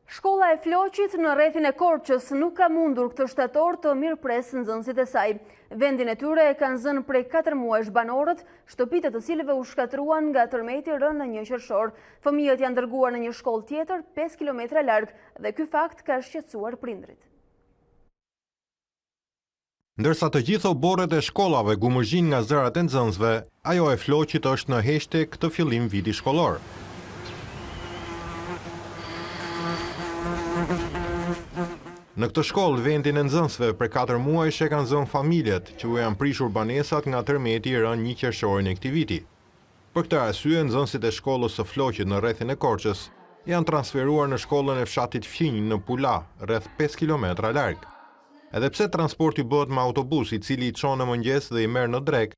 Shkolla e Floqit në rrethin e Korçës nuk ka mundur këtë shtator të mirëpresë nxënësit e saj. Vendin e tyre e kanë zënë prej 4 muajsh banorët, shtëpitë të cilëve u shkatruan nga tërmeti rënë në 1 qershor. Fëmijët janë dërguar në një shkollë tjetër 5 kilometra larg dhe ky fakt ka shqetësuar prindrit. Ndërsa të gjithë oborret e shkollave gumëzhin nga zërat e nxënësve, ajo e Floqit është në heshte këtë fillim viti shkollor. Në këtë shkollë, vendin e nxënësve për 4 muajsh e kanë zënë familjet që u janë prishur banesat nga tërmeti rënë 1 qershorin e këtij viti. Për këtë arsye, nxënësit e shkollës së Floqit në rrethin e Korçës janë transferuar në shkollën e fshatit Fqinj në Pula, rreth 5 kilometra larg. Edhe pse transporti bëhet me autobus i cili i çon në mëngjes dhe i merr në drek,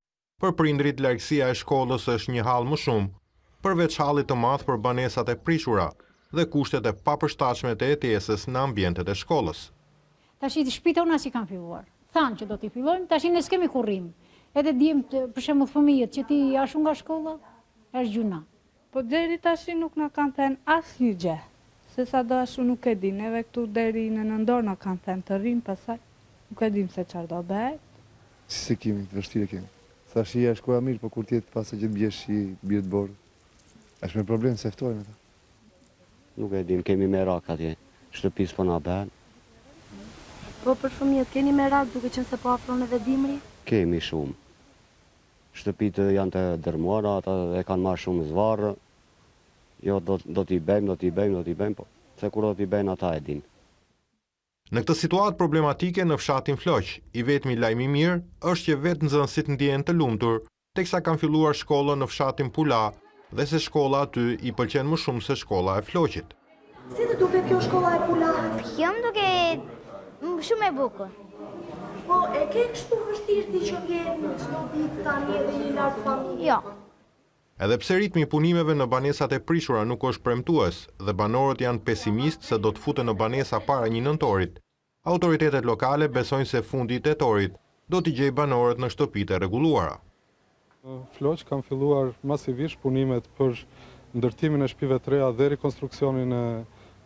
për prindrit largësia e shkollës është një hall më shumë, përveç hallit të madh për banesat e prishura dhe kushtet e papërshtatshme të jetesës në ambientet e shkollës. Tash i shtëpitë tona si kanë filluar. Thanë që do t'i fillojmë, tash ne s'kemi kurrim. Edhe diem për shembull fëmijët që ti jashu nga shkolla, është gjuna. Po deri tash nuk na kanë thënë asnjë gjë. Se sa do ashtu nuk e din, edhe këtu deri në nëndor na kanë thënë të rrim, pastaj nuk e dim se çfarë do bëhet. Si se kemi, të vështirë kemi. Thash i shkoja mirë, po kur tjetë pasë që të bjesh i bjetë borë. Është me problem se eftojnë ata. Nuk e dim, kemi merak atje, shtëpis po na bën. Po për fëmijët keni merak duke qenë se po afron edhe dimri? Kemi shumë. Shtëpitë janë të dërmuara, ata e kanë marrë shumë zvarë. Jo, do t'i bëjmë, po se kur do t'i bëjmë ata e din. Në këtë situatë problematike në fshatin Floq, i vetmi lajmi mirë është që vetë nxënësit ndjehen të lumtur, teksa kanë filluar shkollën në fshatin Pula dhe se shkolla aty i pëlqen më shumë se shkolla e Floqit. Si të duket kjo shkolla e Pula? Kjo më duket shumë e bukur. Po, e ke kështu vështirë ti që vjen çdo ditë tani edhe një larg familje? Jo. Edhe pse ritmi i punimeve në banesat e prishura nuk është premtues dhe banorët janë pesimistë se do të futen në banesa para 1 nëntorit, autoritetet lokale besojnë se fundi i tetorit do t'i gjejë banorët në shtëpitë e rregulluara. Në Floq kanë filluar masivisht punimet për ndërtimin e shtëpive të reja dhe rekonstruksionin e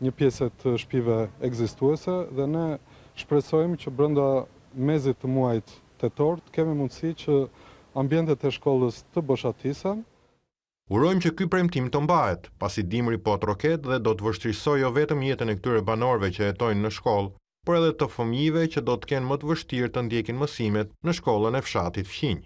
një pjese të shtëpive ekzistuese dhe ne shpresojmë që brenda mezit të muajit tetor të kemi mundësi që ambientet e shkollës të boshatisen. Urojmë që ky premtim të mbahet, pasi dimri po troket dhe do të vështirësojë jo vetëm jetën e këtyre banorëve që jetojnë në shkollë, por edhe të fëmijëve që do të kenë më të vështirë të ndjekin mësimet në shkollën e fshatit Fqinj.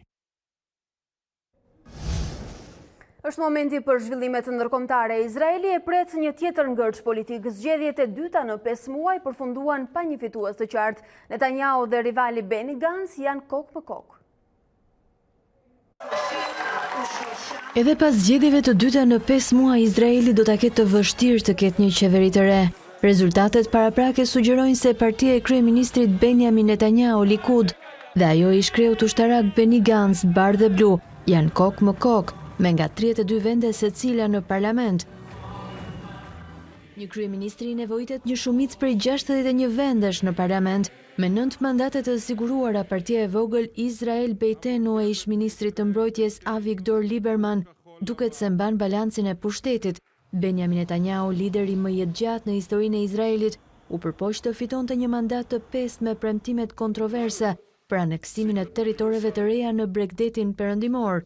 Është momenti për zhvillimet ndërkombëtare. Izraeli e pret një tjetër ngërç politik. Zgjedhjet e dyta në 5 muaj përfunduan pa një fitues të qartë. Netanyahu dhe rivali Benny Gantz janë kokë për kokë. Edhe pas zgjedhjeve të dyta në 5 muaj, Izraeli do ta ketë të vështirë të ketë një qeveri të re. Rezultatet paraprake sugjerojnë se partia e kryeministrit Benjamin Netanyahu Likud dhe ajo i shkreut ushtarak Benny Gantz bardhë dhe blu janë kokë më kokë, me nga 32 vende secila në parlament. Një kryeministri nevojitet një shumicë prej 61 vendesh në parlament, me 9 mandate të siguruara. Partia e vogël Izrael Beitenu e ish-ministrit të mbrojtjes Avigdor Lieberman duket se mban balancin e pushtetit. Benjamin Netanyahu, lideri më jetëgjatë në historinë e Izraelit, u përpoq të fitonte një mandat të 5 me premtimet kontroverse për aneksimin e territoreve të reja në Bregdetin perëndimor.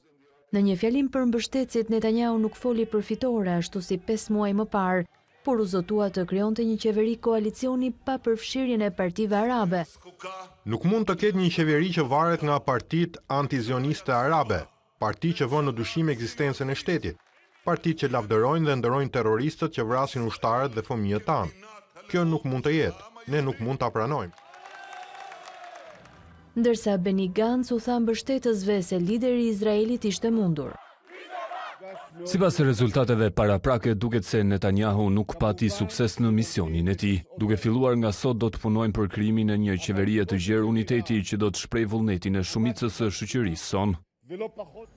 Në një fjalim për mbështetësit, Netanyahu nuk foli për fitore ashtu si 5 muaj më parë, por u zotua të krijonte një qeveri koalicioni pa përfshirjen e partive arabe. Nuk mund të ketë një qeveri që varet nga partitë antizioniste arabe, parti që vënë në dyshim ekzistencën e shtetit, partitë që lavdërojnë dhe ndërojnë terroristët që vrasin ushtarët dhe fëmijët tanë. Kjo nuk mund të jetë, ne nuk mund ta pranojmë. Ndërsa Benny Gantz u tha mbështetësve se lideri i Izraelit ishte mundur. Sipas rezultateve paraprake, duket se Netanyahu nuk pati sukses në misionin e tij. Duke filluar nga sot do të punojmë për krijimin e një qeverie të gjerë uniteti që do të shprehë vullnetin e shumicës së shoqërisë son.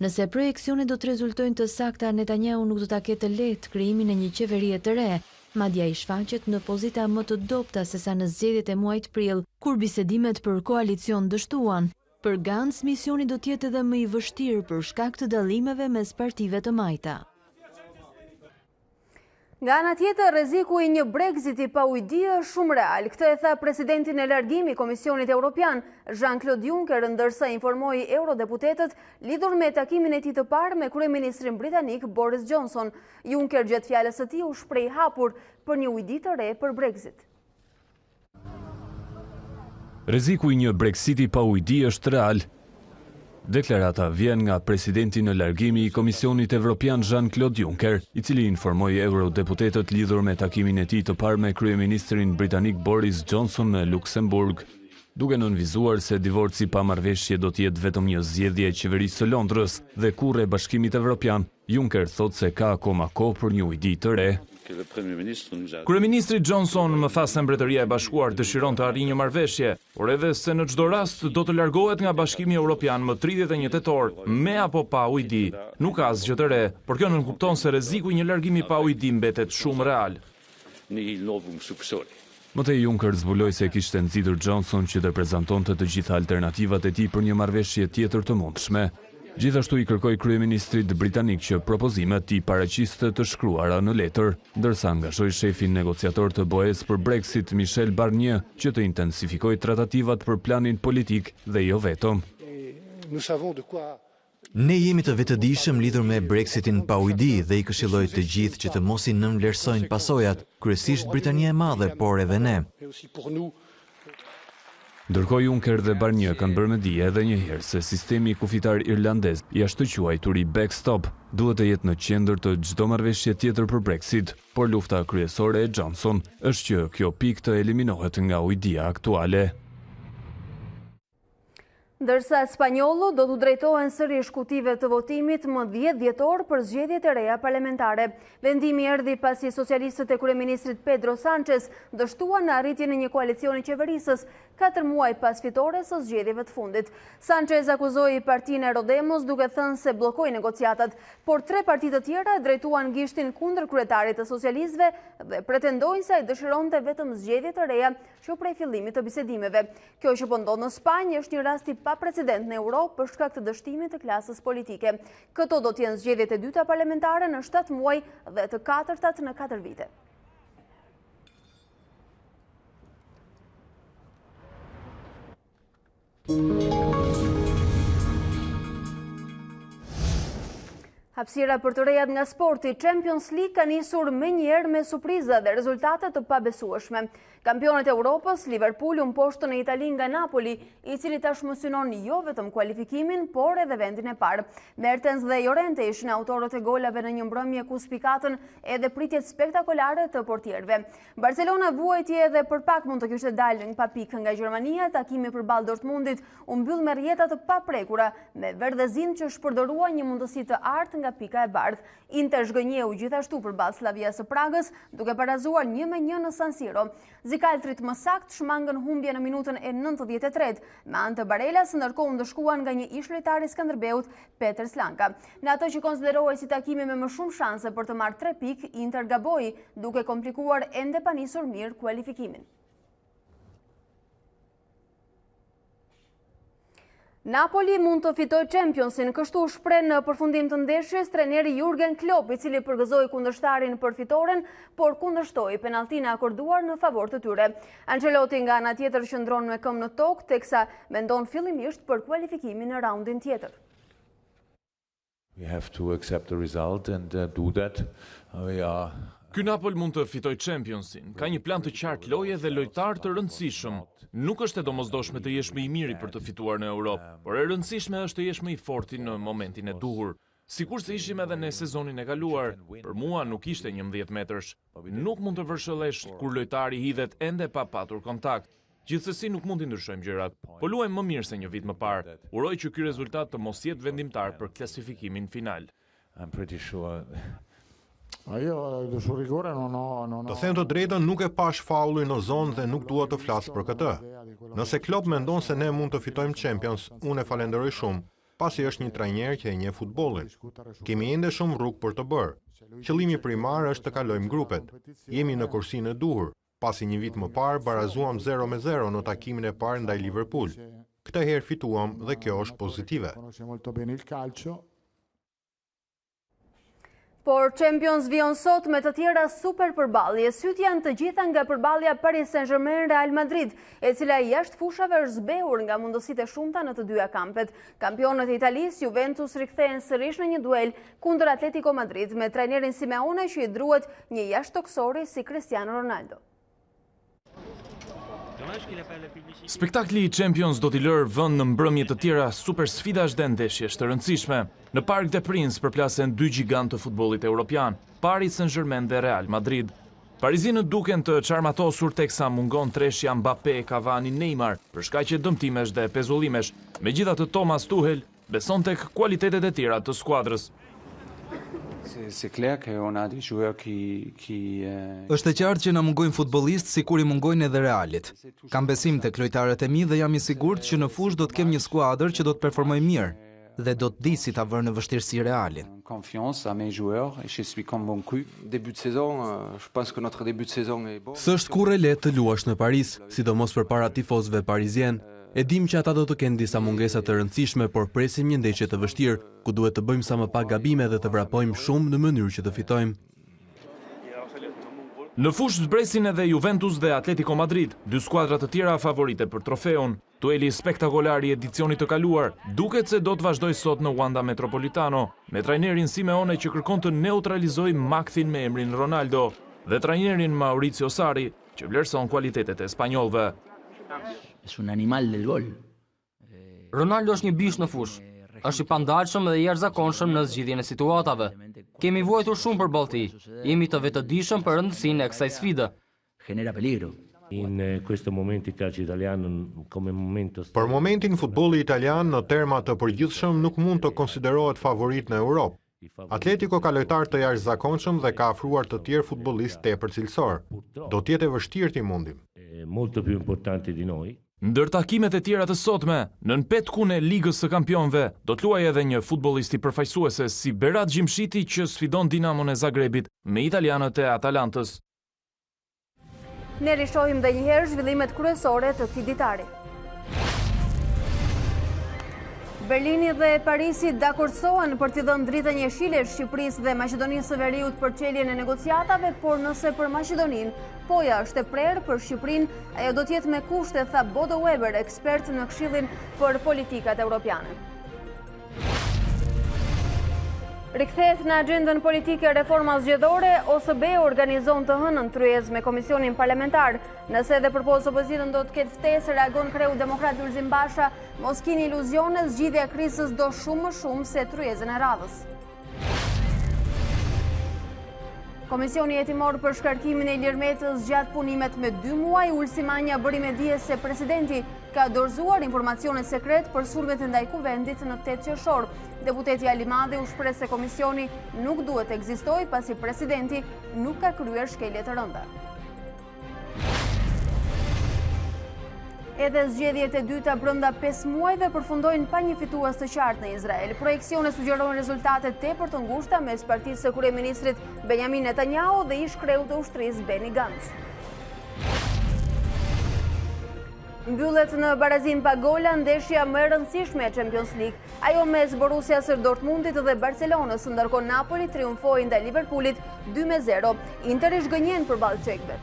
Nëse projeksionet do të rezultojnë të sakta, Netanyahu nuk do ta ketë lehtë krijimin e një qeverie të re. Madje ai shfaqet në pozita më të dobta sesa në zgjedhjet e muajit prill, kur bisedimet për koalicion dështuan. Për Gantz, misioni do të jetë edhe më i vështirë për shkak të dallimeve mes partive të majta. Nga ana tjetër, rreziku i një Brexiti pa ujdi është shumë real. Këtë e tha presidenti në largim i Komisionit Evropian, Jean-Claude Juncker, ndërsa informoi eurodeputetët lidhur me takimin e tij të parë me kryeministrin britanik Boris Johnson. Juncker gjatë fjalës së tij u shpreh hapur për një ujdi të re për Brexit. Rreziku i një Brexiti pa ujdi është real. Deklarata vjen nga presidenti në largimi i Komisionit Evropian Jean-Claude Juncker, i cili informoi eurodeputetët lidhur me takimin e tij të parë me kryeministrin britanik Boris Johnson në Luksemburg. Duke nënvizuar se divorci pa marrëveshje do të jetë vetëm një zgjedhje e qeverisë së Londrës dhe kurrë e Bashkimit Evropian, Juncker thotë se ka akoma kohë për një ujdi të re. Kryeministri Johnson më tha se Mbretëria e Bashkuar dëshiron të arrijë një marrëveshje, por edhe se në çdo rast do të largohet nga Bashkimi Evropian më 31 tetor, me apo pa ujdi. Nuk ka asgjë të re, por kjo nuk kupton se rreziku i një largimi pa ujdi mbetet shumë real. Mëtej Juncker zbuloi se kishte nxitur Johnson që të prezantonte të gjitha alternativat e tij për një marrëveshje tjetër të mundshme. Gjithashtu i kërkoi kryeministrit britanik që propozimet i paraqiste të shkruara në letër, ndërsa angazhoi shefin negociator të BE-s për Brexit Michel Barnier që të intensifikojë tratativat për planin politik dhe jo vetëm. Ne jemi të vetëdijshëm lidhur me Brexitin pa ujdi dhe i këshilloj të gjithë që të mos i nënvlerësojnë pasojat, kryesisht Britania e Madhe, por edhe ne. Ndërkohë Juncker dhe Barnier kanë bërë me dije edhe një herë se sistemi kufitar irlandez, jashtë quajturi backstop, duhet të jetë në qendër të çdo marrëveshje tjetër për Brexit, por lufta kryesore e Johnson është që kjo pikë të eliminohet nga ujdia aktuale. Ndërsa spanjollët do të drejtohen sërish kutive të votimit më 10 dhjetor për zgjedhjet e reja parlamentare. Vendimi erdhi pasi socialistët e kryeministrit Pedro Sánchez dështuan në arritjen e një koalicioni qeverisës. 4 muaj pas fitores së zgjedhjeve të fundit. Sanchez akuzoi partinë e Rodemos duke thënë se bllokoi negociatat, por 3 parti të tjera drejtuan gishtin kundër kryetarit të socialistëve dhe pretendojnë se ai dëshironte vetëm zgjedhje të reja që prej fillimit të bisedimeve. Kjo që po ndodh në Spanjë është një rast i paprecedent në Europë për shkak të dështimit të klasës politike. Këto do të jenë zgjedhjet e dyta parlamentare në 7 muaj dhe të katërtat në 4 vite. Hapësira për të rejat nga sporti, Champions League ka nisur menjëherë me surpriza dhe rezultate të pabesueshme. Kampionët e Europës, Liverpool u mposhtë në Itali nga Napoli, i cili tashmë synon jo vetëm kualifikimin, por edhe vendin e parë. Mertens dhe Llorente ishin autorët e golave në një mbrëmje ku spikatën edhe pritjet spektakolare të portierëve. Barcelona vuajtje edhe për pak mund të kishte dalë pa pikë nga Gjermania, takimi përballë Dortmundit u mbyll me rjeta të paprekura, me Verdezin që shpërdorua një mundësi të artë nga pika e bardhë. Inter zhgënjeu gjithashtu përballë Slavias së Pragës, duke barazuar 1-1 në San Siro. Zikaltrit më sakt shmangën humbje në minutën e 93 me anë të Barelas, ndërkohë ndëshkuan nga një ish-lojtar i Skënderbeut, Petr Slanka. Në ato që konsiderohej si takimi me më shumë shanse për të marrë 3 pikë, Inter gaboi, duke komplikuar ende pa nisur mirë kualifikimin. Napoli mund të fitoj Championsin, kështu shpreh në përfundim të ndeshjes trajneri Jurgen Klopp, i cili përgëzoi kundërshtarin për fitoren, por kundërshtoi penalltinë akorduar në favor të tyre. Ancelotti nga ana tjetër qëndron me këmbë në tokë, teksa mendon fillimisht për kualifikimin në raundin tjetër. We have to accept the result and do that. Ky Napoli mund të fitoj Championsin, ka një plan të qartë loje dhe lojtar të rëndësishëm. Nuk është e domosdoshme të jesh më i miri për të fituar në Europë, por e rëndësishme është të jesh më i forti në momentin e duhur. Sikur se ishim edhe në sezonin e kaluar, për mua nuk ishte 11 metrësh. Nuk mund të vërshëllesh kur lojtari hidhet ende pa patur kontakt. Gjithsesi nuk mund të ndryshojmë gjërat, po luajmë më mirë se një vit më parë. Uroj që ky rezultat të mos jetë vendimtar për klasifikimin final. I'm pretty sure. Të them të drejtën, nuk e pash faulin në zonë dhe nuk dua të flas për këtë. Nëse Klopp mendon se ne mund të fitojmë Champions, unë e falenderoj shumë, pasi është një trajner që e njeh futbollin. Kemi ende shumë rrugë për të bërë. Qëllimi primar është të kalojmë grupet. Jemi në kursinë e duhur. Pasi një vit më parë barazuam 0-0 në takimin e parë ndaj Liverpool. Këtë herë fituam dhe kjo është pozitive. Por Champions vion sot me të tjera super përballje. Syt janë të gjitha nga përballja Paris Saint-Germain Real Madrid, e cila jashtë fushave është zbehur nga mundësitë e shumta në të dyja kampet. Kampionët e Italisë Juventus rikthehen sërish në një duel kundër Atletico Madrid me trajnerin Simeone që i druhet një jashtëtoksori si Cristiano Ronaldo. Spektakli i Champions do t'i lërë vend në mbrëmje të tjera super sfidash dhe ndeshjesh të rëndësishme. Në Parc des Princes përplasen 2 gigantë të futbollit evropian, Paris Saint-Germain dhe Real Madrid. Parizinët duken të çarmatosur teksa mungon treshja Mbappé, Cavani, Neymar për shkaqe dëmtimesh dhe pezullimesh. Megjithatë Thomas Tuchel beson tek kualitetet e tjera të skuadrës. Është e qartë që na mungojnë futbollistë sikur i mungojnë edhe Realit. Kam besim tek lojtarët e mi dhe jam i sigurt që në fushë do të kem një skuadër që do të performojë mirë dhe do të di si ta vërë në vështirësi Realin. S'është kurrë e lehtë të luash në Paris, sidomos përpara tifozëve parizien. E dim që ata do të kenë disa mungesa të rëndësishme, por presim një ndeshje të vështirë, ku duhet të bëjmë sa më pak gabime dhe të vrapojmë shumë në mënyrë që të fitojmë. Në fushë zbresin edhe Juventus dhe Atletico Madrid, 2 skuadra të tjera favorite për trofeun. Dueli spektakolar i edicionit të kaluar duket se do të vazhdojë sot në Wanda Metropolitano, me trajnerin Simeone që kërkon të neutralizojë makthin me emrin Ronaldo dhe trajnerin Maurizio Sarri që vlerëson kualitetet e spanjollëve. Ronaldo është një bish në fush. Është i pandalshëm dhe i jashtëzakonshëm në zgjidhjen e situatave. Kemi vuajtur shumë për ballë tij. Jemi të vetëdijshëm për rëndësinë e kësaj sfide. Për momentin futbolli italian në terma të përgjithshëm nuk mund të konsiderohet favorit në Europë. Atletico ka lojtar të jashtëzakonshëm dhe ka afruar të tjerë futbollistë tepër cilësor. Do të jetë e vështirë t'i mundim. Ndër takimet e tjera të sotme, nën petkun e Ligës së Kampionëve, do të luajë edhe një futbollist i përfaqësuese si Berat Gjimshiti që sfidon Dinamon e Zagrebit me italianët e Atalantës. Ne rishohim dhe njëherë zhvillimet kryesore të këtij ditari. Berlini dhe Parisi dakordsohen për t'i dhënë dritën jeshile Shqipërisë dhe Maqedonisë së Veriut për çeljen e negociatave, por nëse për Maqedoninë poja është e prerë, për Shqipërinë ajo do të jetë me kushte, tha Bodo Weber, ekspert në Këshillin për Politikat Evropiane. Rikthehet në agjendën politike reforma zgjedhore, OSB organizon të hënën tryezë me Komisionin Parlamentar. Nëse edhe përpos opozitën do të ketë ftesë, reagon kreu demokrat Lulzim Basha, mos kini iluzione, zgjidhja e krisës do shumë më shumë se tryezën e radhës. Komisioni hetimor për shkarkimin e Ilir Metës gjatë punimet me 2 muaj, Ulsi Manja bëri me dije se presidenti ka dorëzuar informacione sekret për sulmet ndaj kuvendit në 8 qershor. Deputeti Ali Madhi u shpreh se komisioni nuk duhet ekzistojë pasi presidenti nuk ka kryer shkelje të rënda. Edhe zgjedhjet e dyta brenda 5 muajve përfundojnë pa një fitues të qartë në Izrael. Projekcione sugjerojnë rezultate tepër të ngushta mes partisë së kryeministrit Benjamin Netanyahu dhe ish kreu të ushtrisë Benny Gantz. Mbyllet në barazin Pagola ndeshja më e rëndësishme e Champions League. Ajo mes Borussia së Dortmundit dhe Barcelonës, ndërkohë Napoli triumfoi ndaj Liverpoolit 2-0. Interi zhgënjen përballë çekëve.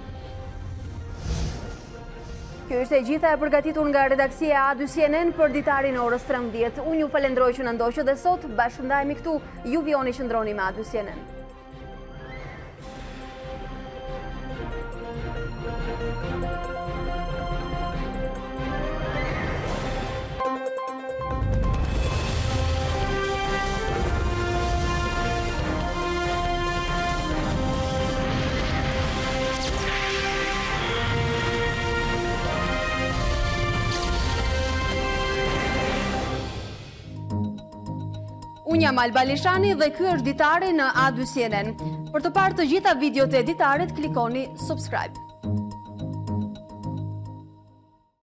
Kjo ishte e gjitha e përgatitur nga redaksia A2 CNN për ditarin e orës 13. Unë ju falenderoj që në ndoqët dhe sot, bashkëndajemi këtu, ju vjoni që ndroni me A2 CNN. Unë jam Alba Lishani dhe ky është Ditari në A2 CNN. Për të parë të gjitha videot e Ditarit, klikoni subscribe.